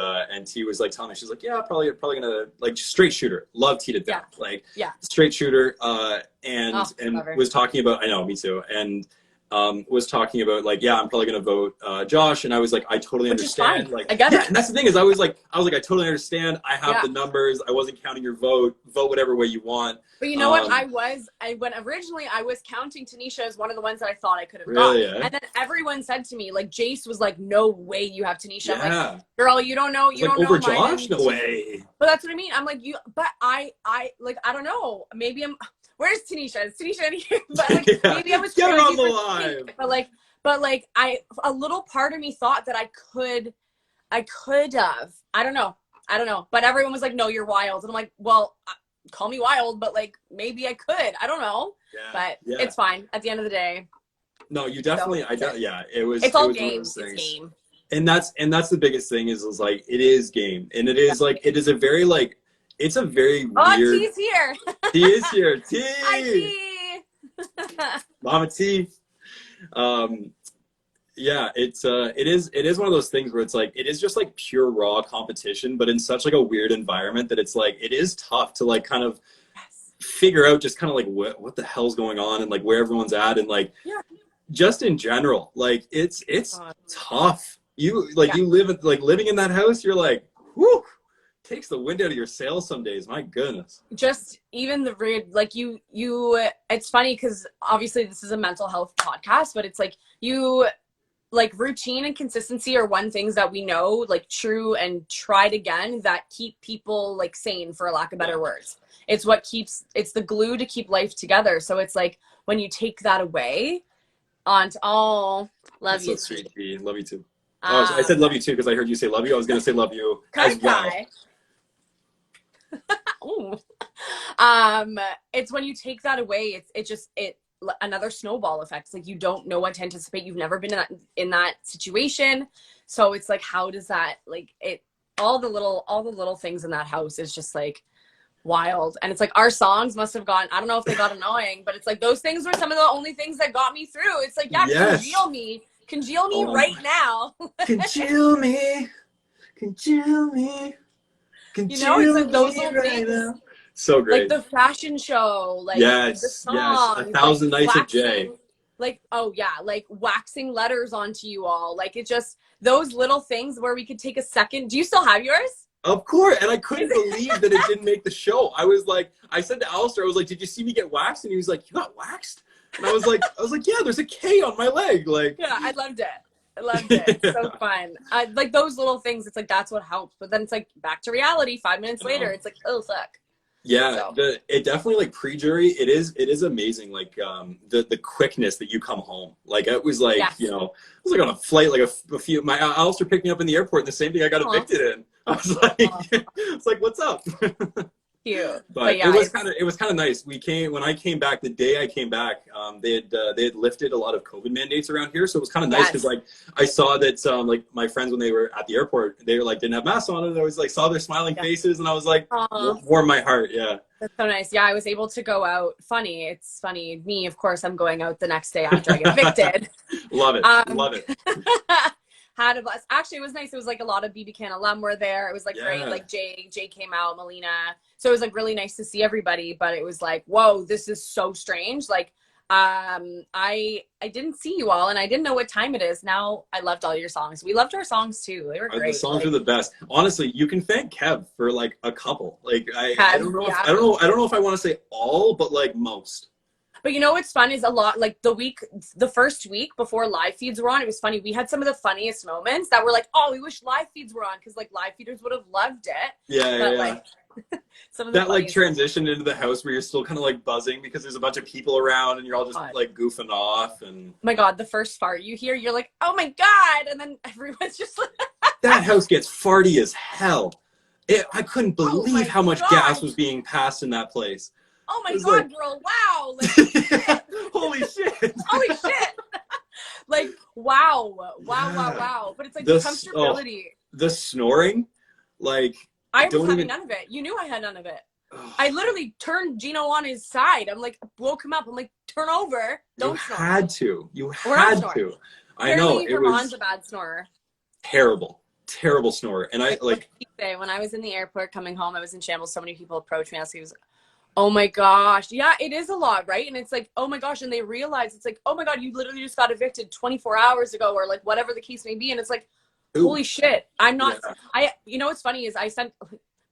T was like telling me, she's like, yeah, probably gonna like straight shooter. Love T to death. Like straight shooter. And was talking about, I know, me too. And was talking about like, yeah, I'm probably gonna vote Josh, and I was like, I totally understand. Like, I get it. And that's the thing is, I was like, I totally understand. I have the numbers. I wasn't counting your vote. Vote whatever way you want. But you know what? When originally I was counting Tanisha as one of the ones that I thought I could have got, and then everyone said to me, like Jace was like, no way you have Tanisha. I'm like, girl, you don't know. You don't know over Josh. No way. But that's what I mean. I'm like, I like, I don't know. Maybe where's Tanisha? Is Tanisha in here? But like, maybe I was get her on the line. But like, a little part of me thought that I could have. I don't know. But everyone was like, no, you're wild. And I'm like, well, call me wild, but like, maybe I could. I don't know. But it's fine. At the end of the day. No, you definitely. It's all games. It's game. And that's the biggest thing is like it is game, and it is like it is a very like it's a very Oh, weird. T's here. T is here. T. Hi, T. Mama T. Yeah, it is one of those things where it's like, it is just like pure raw competition, but in such like a weird environment that it's like, it is tough to like kind of figure out just kind of like what the hell's going on and like where everyone's at, and like just in general, like it's tough. You like you live like living in that house, you're like, whoo, takes the wind out of your sails some days. My goodness. Just even the weird, like you it's funny because obviously this is a mental health podcast, but it's like like routine and consistency are one things that we know, like true and tried again, that keep people like sane, for lack of better words. It's what keeps, it's the glue to keep life together. So it's like when you take that away love That's you. so sweet, T. Love you too. Oh, I said love you too because I heard you say love you. I was gonna say love you as well. It's when you take that away, it another snowball effect. It's like you don't know what to anticipate. You've never been in that situation, so it's like, how does that, like, it, all the little things in that house is just like wild. And it's like our songs must have gone, I don't know if they got annoying, but it's like those things were some of the only things that got me through. It's like, congeal me right now. Congeal me, you know, it's like those little right things now. So great. like the fashion show, like the songs, 1,000 Nights of Jay. Like, oh yeah, like waxing letters onto you all. Like, it just, those little things where we could take a second. Do you still have yours? Of course. And I couldn't believe that it didn't make the show. I was like, I said to Alistair, I was like, did you see me get waxed? And he was like, you got waxed? And I was like, yeah, there's a K on my leg. Like, yeah, I loved it. So fun. Like those little things, it's like, that's what helps. But then it's like back to reality 5 minutes later. It's like, oh fuck. Yeah, it definitely, like, pre-jury, it is amazing, like the quickness that you come home. Like, it was like, you know, it was like on a flight, like a few, my Alistair picked me up in the airport, and the same thing I got evicted in. I was like, it's like, what's up? Cute. But yeah, it was kind of nice. When I came back, the day I came back, they had lifted a lot of COVID mandates around here, so it was kind of nice because like I saw that like my friends, when they were at the airport, they were like didn't have masks on, and I was like saw their smiling faces, and I was like, warmed my heart. Yeah, that's so nice. Yeah, I was able to go out. It's funny. Me, of course, I'm going out the next day after I get evicted. Love it. Love it. Had a blast. Actually, it was nice. It was like a lot of BBcan alum were there. It was like great. Like Jay came out, Melina. So it was like really nice to see everybody. But it was like, whoa, this is so strange. Like, I didn't see you all, and I didn't know what time it is. Now I loved all your songs. We loved our songs too. They were great. The songs are the best. Honestly, you can thank Kev for like a couple. Like I don't know. I don't know if I want to say all, but like most. But you know what's fun is a lot, like the first week before live feeds were on, it was funny. We had some of the funniest moments that were like, oh, we wish live feeds were on, because like live feeders would have loved it. Yeah. Like, some of the that like transition into the house where you're still kind of like buzzing because there's a bunch of people around and you're all just like goofing off. And oh my God, the first fart you hear, you're like, oh my God. And then everyone's just like, that house gets farty as hell. I couldn't believe how much gas was being passed in that place. Oh my God, like, girl, wow. Like, holy shit. Holy shit. Like, wow. But it's like the comfortability. The snoring, like. I was having none of it. You knew I had none of it. I literally turned Gino on his side. I'm like, woke him up. I'm like, turn over. Don't snore. You had to. I know. It was a bad snorer. Terrible snorer. And I like. When I was in the airport coming home, I was in shambles. So many people approached me. He was like, oh my gosh. Yeah, it is a lot, right? And it's like, oh my gosh. And they realize it's like, oh my God, you literally just got evicted 24 hours ago, or like whatever the case may be. And it's like, holy shit. I'm not, you know, what's funny is I sent,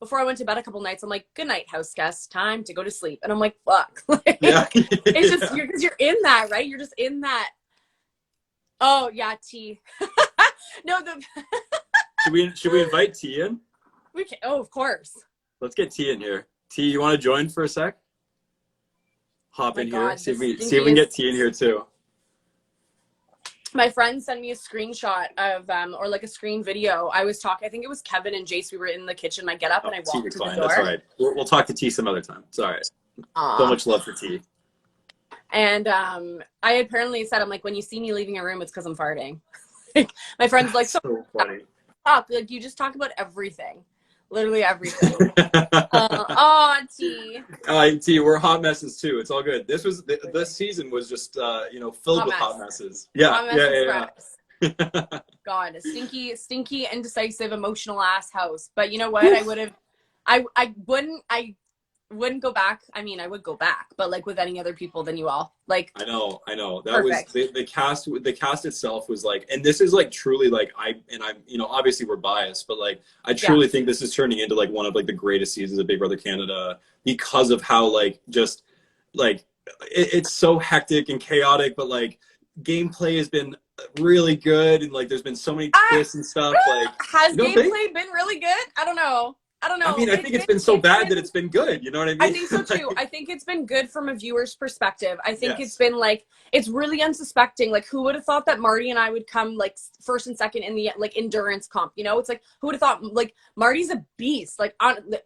before I went to bed a couple nights, I'm like, good night, house guests, time to go to sleep. And I'm like, fuck. It's just, because you're in that, right? You're just in that. Oh yeah, T. No, should we invite T in? We can. Oh, of course. Let's get T in here. T, you want to join for a sec? Hop in here. See if we can get T in here too. My friend sent me a screenshot of, or like a screen video. I was talking, I think it was Kevin and Jace. We were in the kitchen. I get up and I walk to the door. That's all right. We'll talk to T some other time. It's all right. So much love for T. And I apparently said, I'm like, when you see me leaving a room, it's because I'm farting. My friend's like, so funny. Like, you just talk about everything. Literally everything. Oh, T. T, we're hot messes too. It's all good. This season was just filled with hot messes. Yeah, Hot mess yeah. God, a stinky, indecisive, emotional ass house. But you know what? I wouldn't go back. I mean, I would go back, but like with any other people than you all. Like I know. That perfect. was the cast itself was like, and this is like truly like I'm obviously we're biased, but like I truly think this is turning into like one of like the greatest seasons of Big Brother Canada because of how like just like it's so hectic and chaotic, but like gameplay has been really good and like there's been so many twists and stuff. Like has gameplay been really good? I don't know. I mean, I think it's been so bad that it's been good. You know what I mean? I think so too. I think it's been good from a viewer's perspective. I think it's been like, it's really unsuspecting. Like, who would have thought that Marty and I would come like first and second in the like endurance comp? You know, it's like, who would have thought like Marty's a beast? Like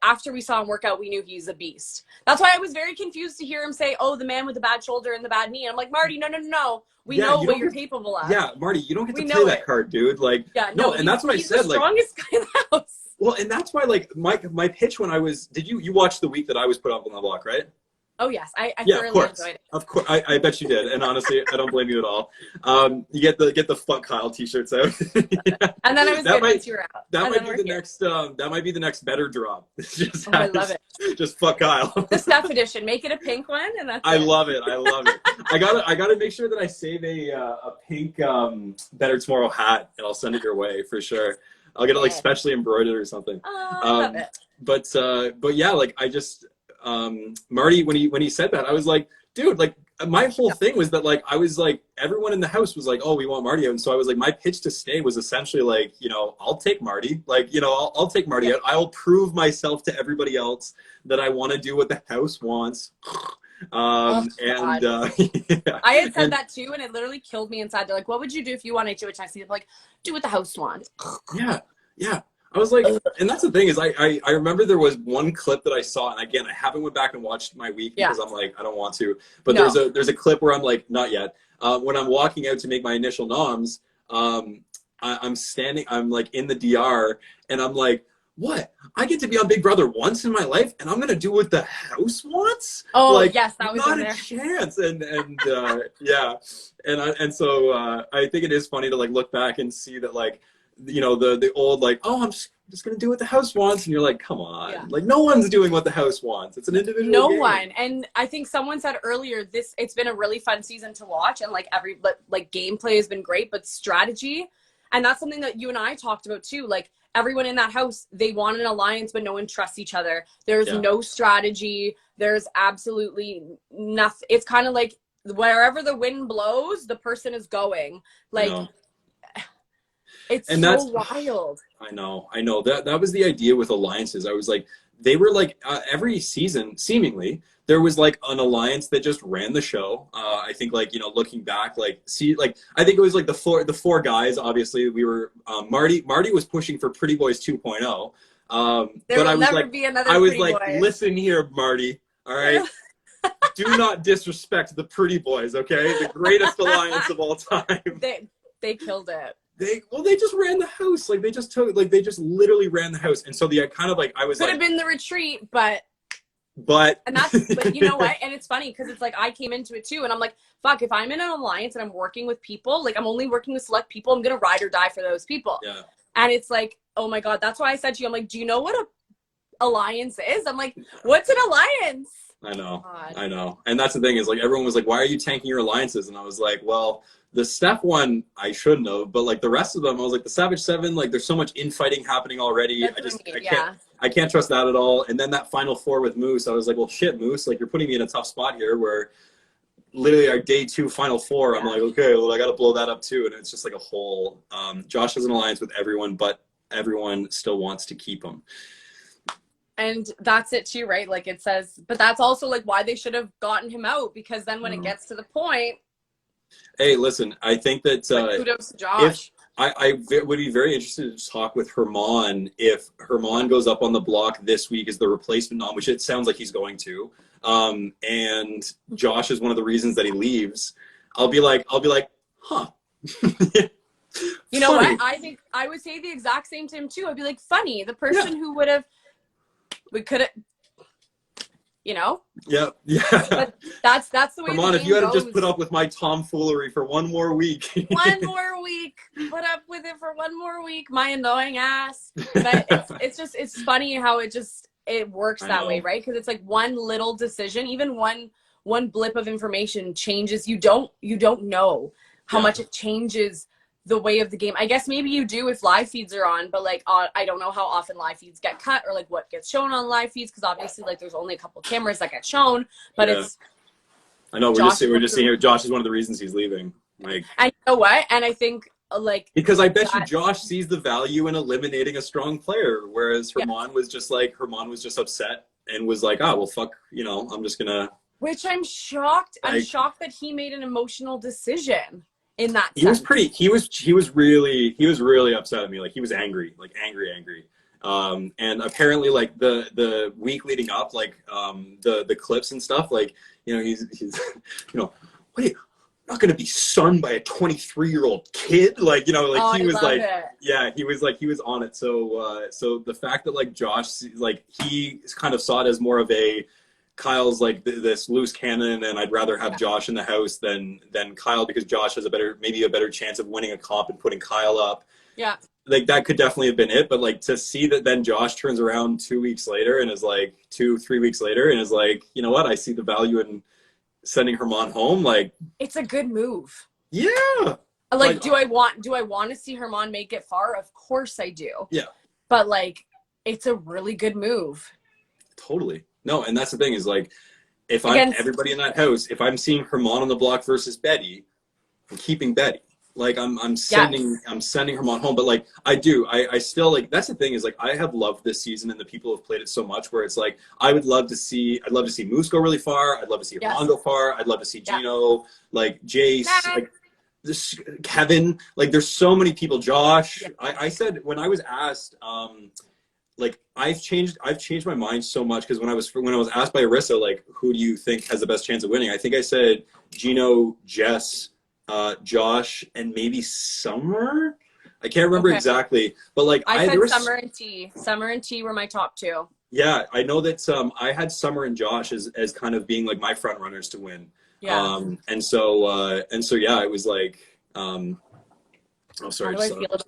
after we saw him work out, we knew he's a beast. That's why I was very confused to hear him say, "Oh, the man with the bad shoulder and the bad knee." And I'm like, Marty, no. We know what you're capable of. Yeah, Marty, you don't get to play that card, dude. Like, no, and that's what I said. The strongest guy in the house. Well, and that's why, like, my pitch when I was, did you watch the week that I was put up on the block, right? Oh, yes. I thoroughly enjoyed it. Of course. I bet you did. And honestly, I don't blame you at all. You get the Fuck Kyle t-shirts out. And then I was good once you were out. That might be the next better drop. I love it. Just Fuck Kyle. The Steph edition. Make it a pink one and that's I love it. I gotta make sure that I save a pink Better Tomorrow hat and I'll send it your way for sure. I'll get it like specially embroidered or something. Oh, I love it. But yeah, like I just Marty when he said that, I was like, dude, like my whole thing was that like I was like everyone in the house was like, oh, we want Marty out, and so I was like, my pitch to stay was essentially like, I'll take Marty, like I'll take Marty out. I'll prove myself to everybody else that I want to do what the house wants. I had said that too, and it literally killed me inside. They're like, what would you do if you wanted to? And I see them like, do what the house wants. Yeah. I was like, and that's the thing is I remember there was one clip that I saw, and again, I haven't went back and watched my week because I'm like, I don't want to, but there's a clip where I'm like, not yet. When I'm walking out to make my initial noms, I'm like in the DR and I'm like, what? I get to be on Big Brother once in my life, and I'm gonna do what the house wants? Oh, like, yes, that was not a chance. And and so I think it is funny to like look back and see that like the old like, oh, I'm just gonna do what the house wants, and you're like, come on, like no one's doing what the house wants. It's an individual game. One. And I think someone said earlier, it's been a really fun season to watch, and like gameplay has been great, but strategy, and that's something that you and I talked about too, like. Everyone in that house, they want an alliance, but no one trusts each other. There's no strategy. There's absolutely nothing. It's kind of like wherever the wind blows, the person is going. Like, it's so wild. I know. That was the idea with alliances. I was like, they were like every season, seemingly, there was like an alliance that just ran the show. I think like, looking back, I think it was like the four guys, obviously we were, Marty was pushing for Pretty Boys 2.0. But I was like, listen here, Marty. All right. Do not disrespect the Pretty Boys. Okay. The greatest alliance of all time. They killed it. They just ran the house. Like they just literally ran the house. And so I was could have been the retreat, but you know what? And it's funny because it's like I came into it too, and I'm like, fuck, if I'm in an alliance and I'm working with people, like I'm only working with select people, I'm gonna ride or die for those people. Yeah. And it's like, oh my God, that's why I said to you, I'm like, do you know what a alliance is? I'm like, what's an alliance? I know. And that's the thing is like everyone was like, why are you tanking your alliances? And I was like, well, the Steph one I shouldn't have, but like the rest of them, I was like the Savage 7, like there's so much infighting happening already. I can't trust that at all. And then that final 4 with Moose, I was like, well shit, Moose, like you're putting me in a tough spot here where literally our day 2 final 4, I'm like, okay, well I gotta blow that up too. And it's just like a whole Josh has an alliance with everyone, but everyone still wants to keep him. And that's it too, right? Like it says, but that's also like why they should have gotten him out, because then when it gets to the point. Hey, listen, I think that kudos to Josh. I would be very interested to talk with Herman if Herman goes up on the block this week as the replacement nom, which it sounds like he's going to. And Josh is one of the reasons that he leaves. I'll be like, huh. You know Funny. what? I think I would say the exact same to him too. I'd be like, funny. The person Yeah. who we could have, you know? Yeah. Yeah. But that's the way Herman, the if you game had goes. just put up with my tomfoolery for one more week. One more week. Put up with it for one more week, my annoying ass. But it's funny how it works that way, right? Because it's like one little decision, even one blip of information changes. You don't know how much it changes the way of the game. I guess maybe you do if live feeds are on, but like I don't know how often live feeds get cut or like what gets shown on live feeds, because obviously like there's only a couple cameras that get shown, but it's I know we're just seeing here. Josh is one of the reasons he's leaving. Like, and you know what? And I think like because I bet you Josh sees the value in eliminating a strong player, whereas Herman was just upset and was like, oh well, fuck, you know, I'm just gonna. Which I'm shocked. I'm shocked that he made an emotional decision in that sense. He was really upset at me. Like he was angry, like angry. And apparently like the week leading up, like the clips and stuff, like, you know, he's you know, what are you not gonna be sunned by a 23-year-old kid? Like, you know, like he was like he was on it. So the fact that like Josh, like he kind of saw it as more of a Kyle's like this loose cannon, and I'd rather have Josh in the house than Kyle, because Josh has maybe a better chance of winning a comp and putting Kyle up. Yeah. Like that could definitely have been it, but like to see that then Josh turns around 2 weeks later and is like 2-3 weeks later and is like, you know what, I see the value in sending Herman home. Like, it's a good move. Yeah. Like do I want to see Herman make it far? Of course I do. Yeah. But like it's a really good move. Totally. No, and that's the thing is like, if I'm everybody in that house, if I'm seeing Herman on the block versus Betty, I'm keeping Betty. Like I'm sending Herman home. But like I still like, that's the thing is like, I have loved this season and the people have played it so much where it's like, I'd love to see Moose go really far. I'd love to see Herman go far. I'd love to see Gino, like Jace, like this Kevin, like there's so many people, Josh. I said when I was asked, like I've changed my mind so much, because when I was asked by Arissa, like, who do you think has the best chance of winning? I think I said Gino, Jess, Josh, and maybe Summer. I can't remember exactly, but like I said Summer and T. Summer and T were my top two. Yeah, I know that I had Summer and Josh as kind of being like my front runners to win. Yeah. And so yeah, it was like oh sorry. How do I feel about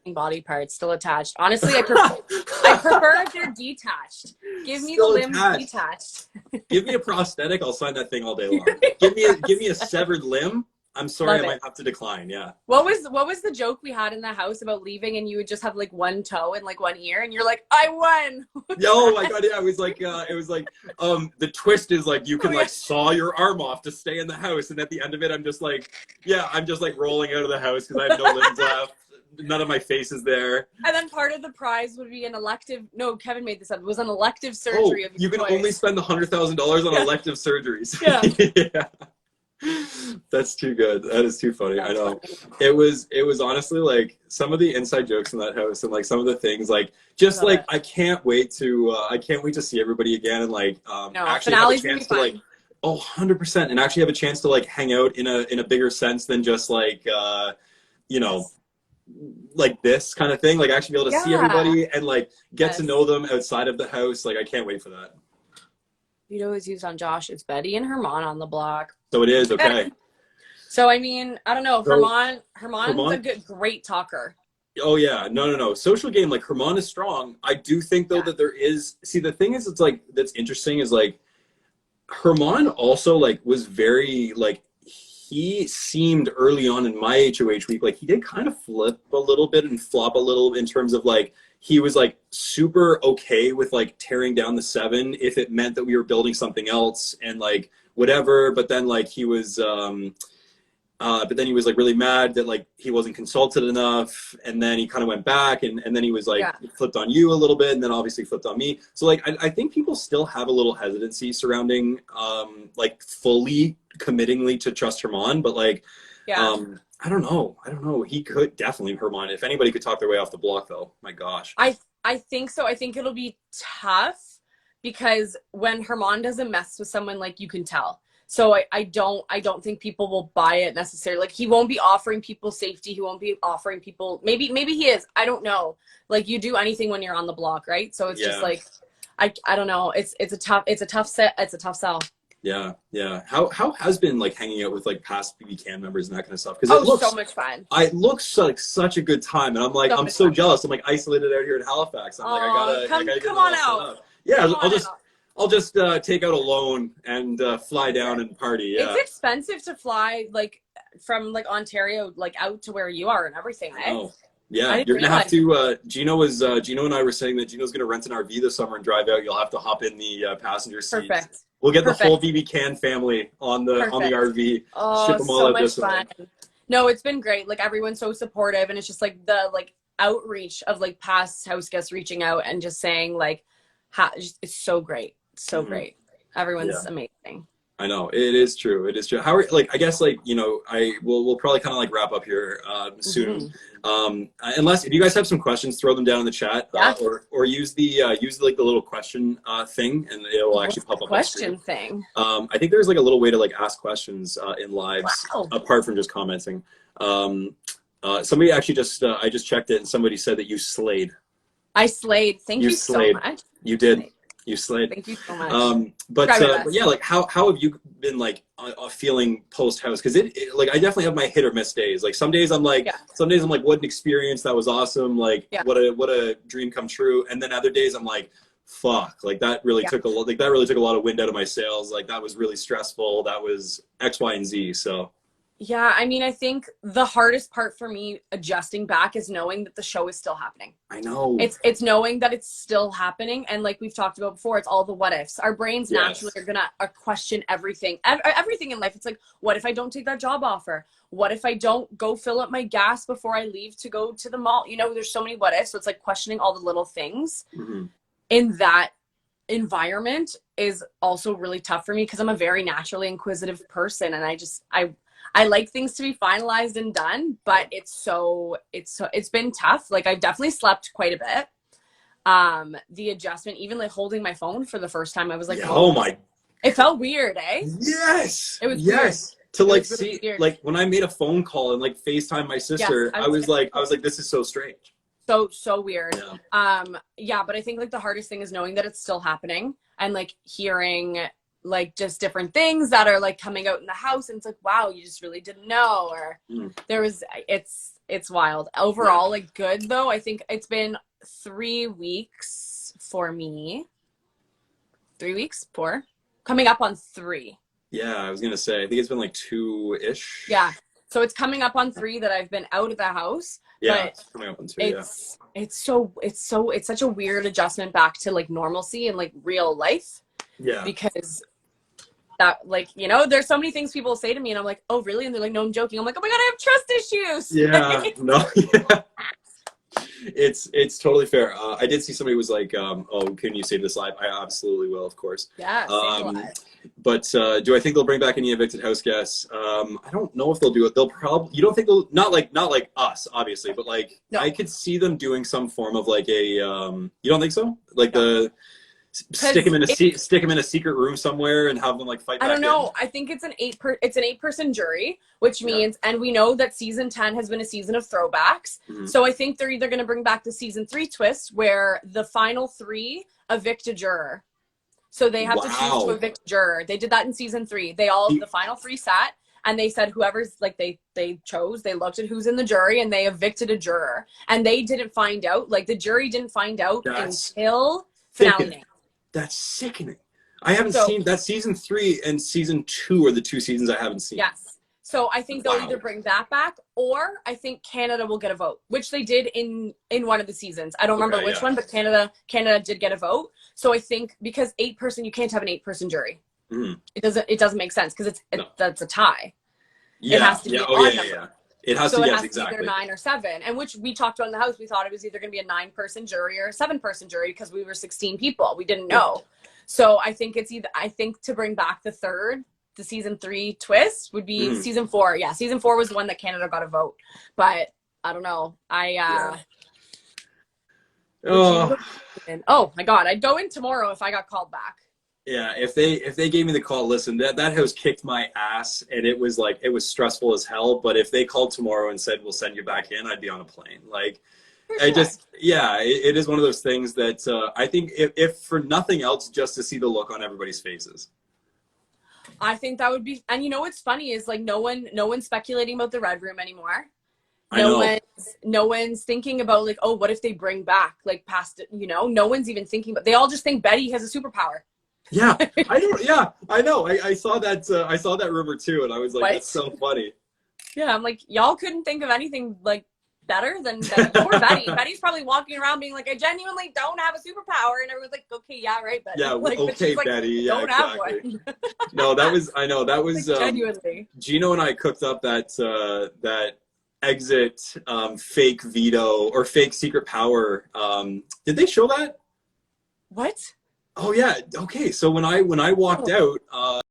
body parts still attached? Honestly, I prefer if they're detached. Give me still the limbs detached. Give me a prosthetic, I'll sign that thing all day long. Give me a severed limb. I'm sorry, I might have to decline. Yeah. What was the joke we had in the house about leaving and you would just have like one toe and like one ear and you're like, I won. Oh my god, yeah. It was like the twist is like you can like saw your arm off to stay in the house, and at the end of it I'm just like rolling out of the house because I have no limbs left. None of my face is there. And then part of the prize would be an elective. No, Kevin made this up. It was an elective surgery of your you can choice. Only spend $100,000 on elective surgeries. Yeah. Yeah. That's too good. That is too funny. I know. It was honestly like some of the inside jokes in that house and like some of the things like just like I can't wait to see everybody again and like actually have a chance to like 100% and actually have a chance to like hang out in a bigger sense than just like you know, like this kind of thing, like actually be able to see everybody and like get to know them outside of the house. Like I can't wait for that. You'd always use on Josh. It's Betty and Herman on the block. So it is okay. So I mean, I don't know. Herman's a great talker. Oh yeah, no. Social game, like Herman is strong. I do think though that there is. See, the thing is, it's like that's interesting is like Herman also like was very like he seemed early on in my HOH week like he did kind of flip a little bit and flop a little in terms of like he was like super okay with like tearing down the 7 if it meant that we were building something else and like whatever. But then like he was like really mad that like he wasn't consulted enough, and then he kind of went back and then he was like flipped on you a little bit, and then obviously flipped on me. So like I think people still have a little hesitancy surrounding like fully committingly to trust Herman, but like I don't know. He could definitely Herman. If anybody could talk their way off the block though, my gosh. I think so. I think it'll be tough because when Herman doesn't mess with someone, like you can tell. So I don't think people will buy it necessarily. Like, he won't be offering people safety. He won't be offering people, maybe he is. I don't know. Like, you do anything when you're on the block, right? So it's just like, I don't know. It's a tough sell. Yeah, yeah. How has been like hanging out with like past BBcan members and that kind of stuff? Because So much fun. It looks like such a good time, and I'm like, I'm so jealous. I'm like isolated out here in Halifax. I'm like, I gotta come on out. Yeah, I'll just take out a loan and fly down and party. Yeah. It's expensive to fly like from like Ontario like out to where you are and everything, eh? Oh. Yeah, you're gonna have to. Gino and I were saying that Gino's gonna rent an RV this summer and drive out. You'll have to hop in the passenger seat. Perfect. We'll get the whole BBcan family on the RV. Oh, ship them all so out much this fun. way. No, it's been great. Like, everyone's so supportive, and it's just like the like outreach of like past house guests reaching out and just saying like, it's so great, so great. Everyone's amazing. I know, it is true. It is true. How are, like, I guess, like, you know, we'll probably kind of like wrap up here soon. Unless if you guys have some questions, throw them down in the chat, or use the like the little question thing, and it will actually pop up. Question thing. I think there's like a little way to like ask questions in lives apart from just commenting. Somebody actually I just checked it, and somebody said that you slayed. I slayed. Thank you so much. You did. You slayed. Thank you so much. But yeah, like how have you been like feeling post house? Because it like I definitely have my hit or miss days. Like some days I'm like, what an experience, that was awesome. Like what a dream come true. And then other days I'm like, fuck, like that really took a lot. Like that really took a lot of wind out of my sails. Like that was really stressful. That was X, Y, and Z. So. Yeah, I mean, I think the hardest part for me adjusting back is knowing that the show is still happening. I know. It's knowing that it's still happening. And like we've talked about before, it's all the what ifs. Our brains naturally are going to question everything. Everything in life. It's like, what if I don't take that job offer? What if I don't go fill up my gas before I leave to go to the mall? You know, there's so many what ifs. So it's like questioning all the little things in that environment is also really tough for me because I'm a very naturally inquisitive person. And I like things to be finalized and done, but it's been tough. Like I've definitely slept quite a bit. The adjustment, even like holding my phone for the first time, I was like, oh my, it felt weird, eh? Yes. It was weird. To like really see, weird. like when I made a phone call and like FaceTime my sister, I was like, this is so strange. So weird. Yeah. But I think like the hardest thing is knowing that it's still happening and like hearing like just different things that are like coming out in the house, and it's like, wow, you just really didn't know, or there was, it's wild. Overall, like good though. I think it's been 3 weeks for me. 3 weeks, 4, coming up on 3. Yeah, I was gonna say, I think it's been like 2-ish. Yeah, so it's coming up on 3 that I've been out of the house. Yeah, but it's coming up on 2. It's such a weird adjustment back to like normalcy and like real life. Yeah, because that, like, you know, there's so many things people say to me and I'm like, oh really? And they're like, no, I'm joking. I'm like, oh my god, I have trust issues. Yeah. No. Yeah. It's totally fair. I did see somebody was like, oh, can you save this live? I absolutely will, of course. Yeah, save the live. But do I think they'll bring back any evicted house guests? I don't know if they'll do it. They'll probably, you don't think they'll, not like us obviously, but like I could see them doing some form of like a you don't think so? Like stick him in a secret room somewhere and have them like fight back. I don't know. I think it's an 8-person jury, which means, and we know that season 10 has been a season of throwbacks. So I think they're either going to bring back the season 3 twist where the final 3 evict a juror. So they have to choose to evict a juror. They did that in season 3. The final 3 sat and they said whoever's like they chose, they looked at who's in the jury and they evicted a juror. And they didn't find out, like the jury didn't find out until finale. That's sickening. I haven't seen that. Season 3 and season 2 are the 2 seasons I haven't seen. Yes. So I think they'll either bring that back, or I think Canada will get a vote, which they did in one of the seasons. I don't remember which one, but Canada did get a vote. So I think because 8-person, you can't have an 8-person jury. It doesn't make sense because that's a tie. Yeah. It has to be odd number. It has to, yes, be exactly. either 9 or 7, and which we talked about in the house. We thought it was either going to be a 9-person jury or a 7-person jury because we were 16 people. We didn't know. So I think to bring back the season 3 twist would be season 4. Yeah, season 4 was the one that Canada got a vote, but I don't know. Oh my god, I'd go in tomorrow if I got called back. Yeah, if they gave me the call, listen, that house kicked my ass, and it was like, it was stressful as hell. But if they called tomorrow and said we'll send you back in, I'd be on a plane. Like, For I sure. just, yeah, it is one of those things that I think if for nothing else, just to see the look on everybody's faces. I think that would be, and you know what's funny is like no one's speculating about the red room anymore. I know. No one's thinking about like, oh, what if they bring back like past it, you know? No one's even thinking, but they all just think Betty has a superpower. Yeah, I don't. Yeah, I know. I saw that. I saw that rumor too, and I was like, What? that's so funny. Yeah, I'm like, y'all couldn't think of anything like better than Betty. Poor Betty. Betty's probably walking around being like, I genuinely don't have a superpower, and everyone's like, okay, yeah, right, Betty. Yeah, like, but okay, she's like, Betty. Yeah, don't have exactly. one. No, that was. I know that was. Like, genuinely. Gino and I cooked up that exit fake veto or fake secret power. Did they show that? What? Oh yeah. Okay. So when I walked out,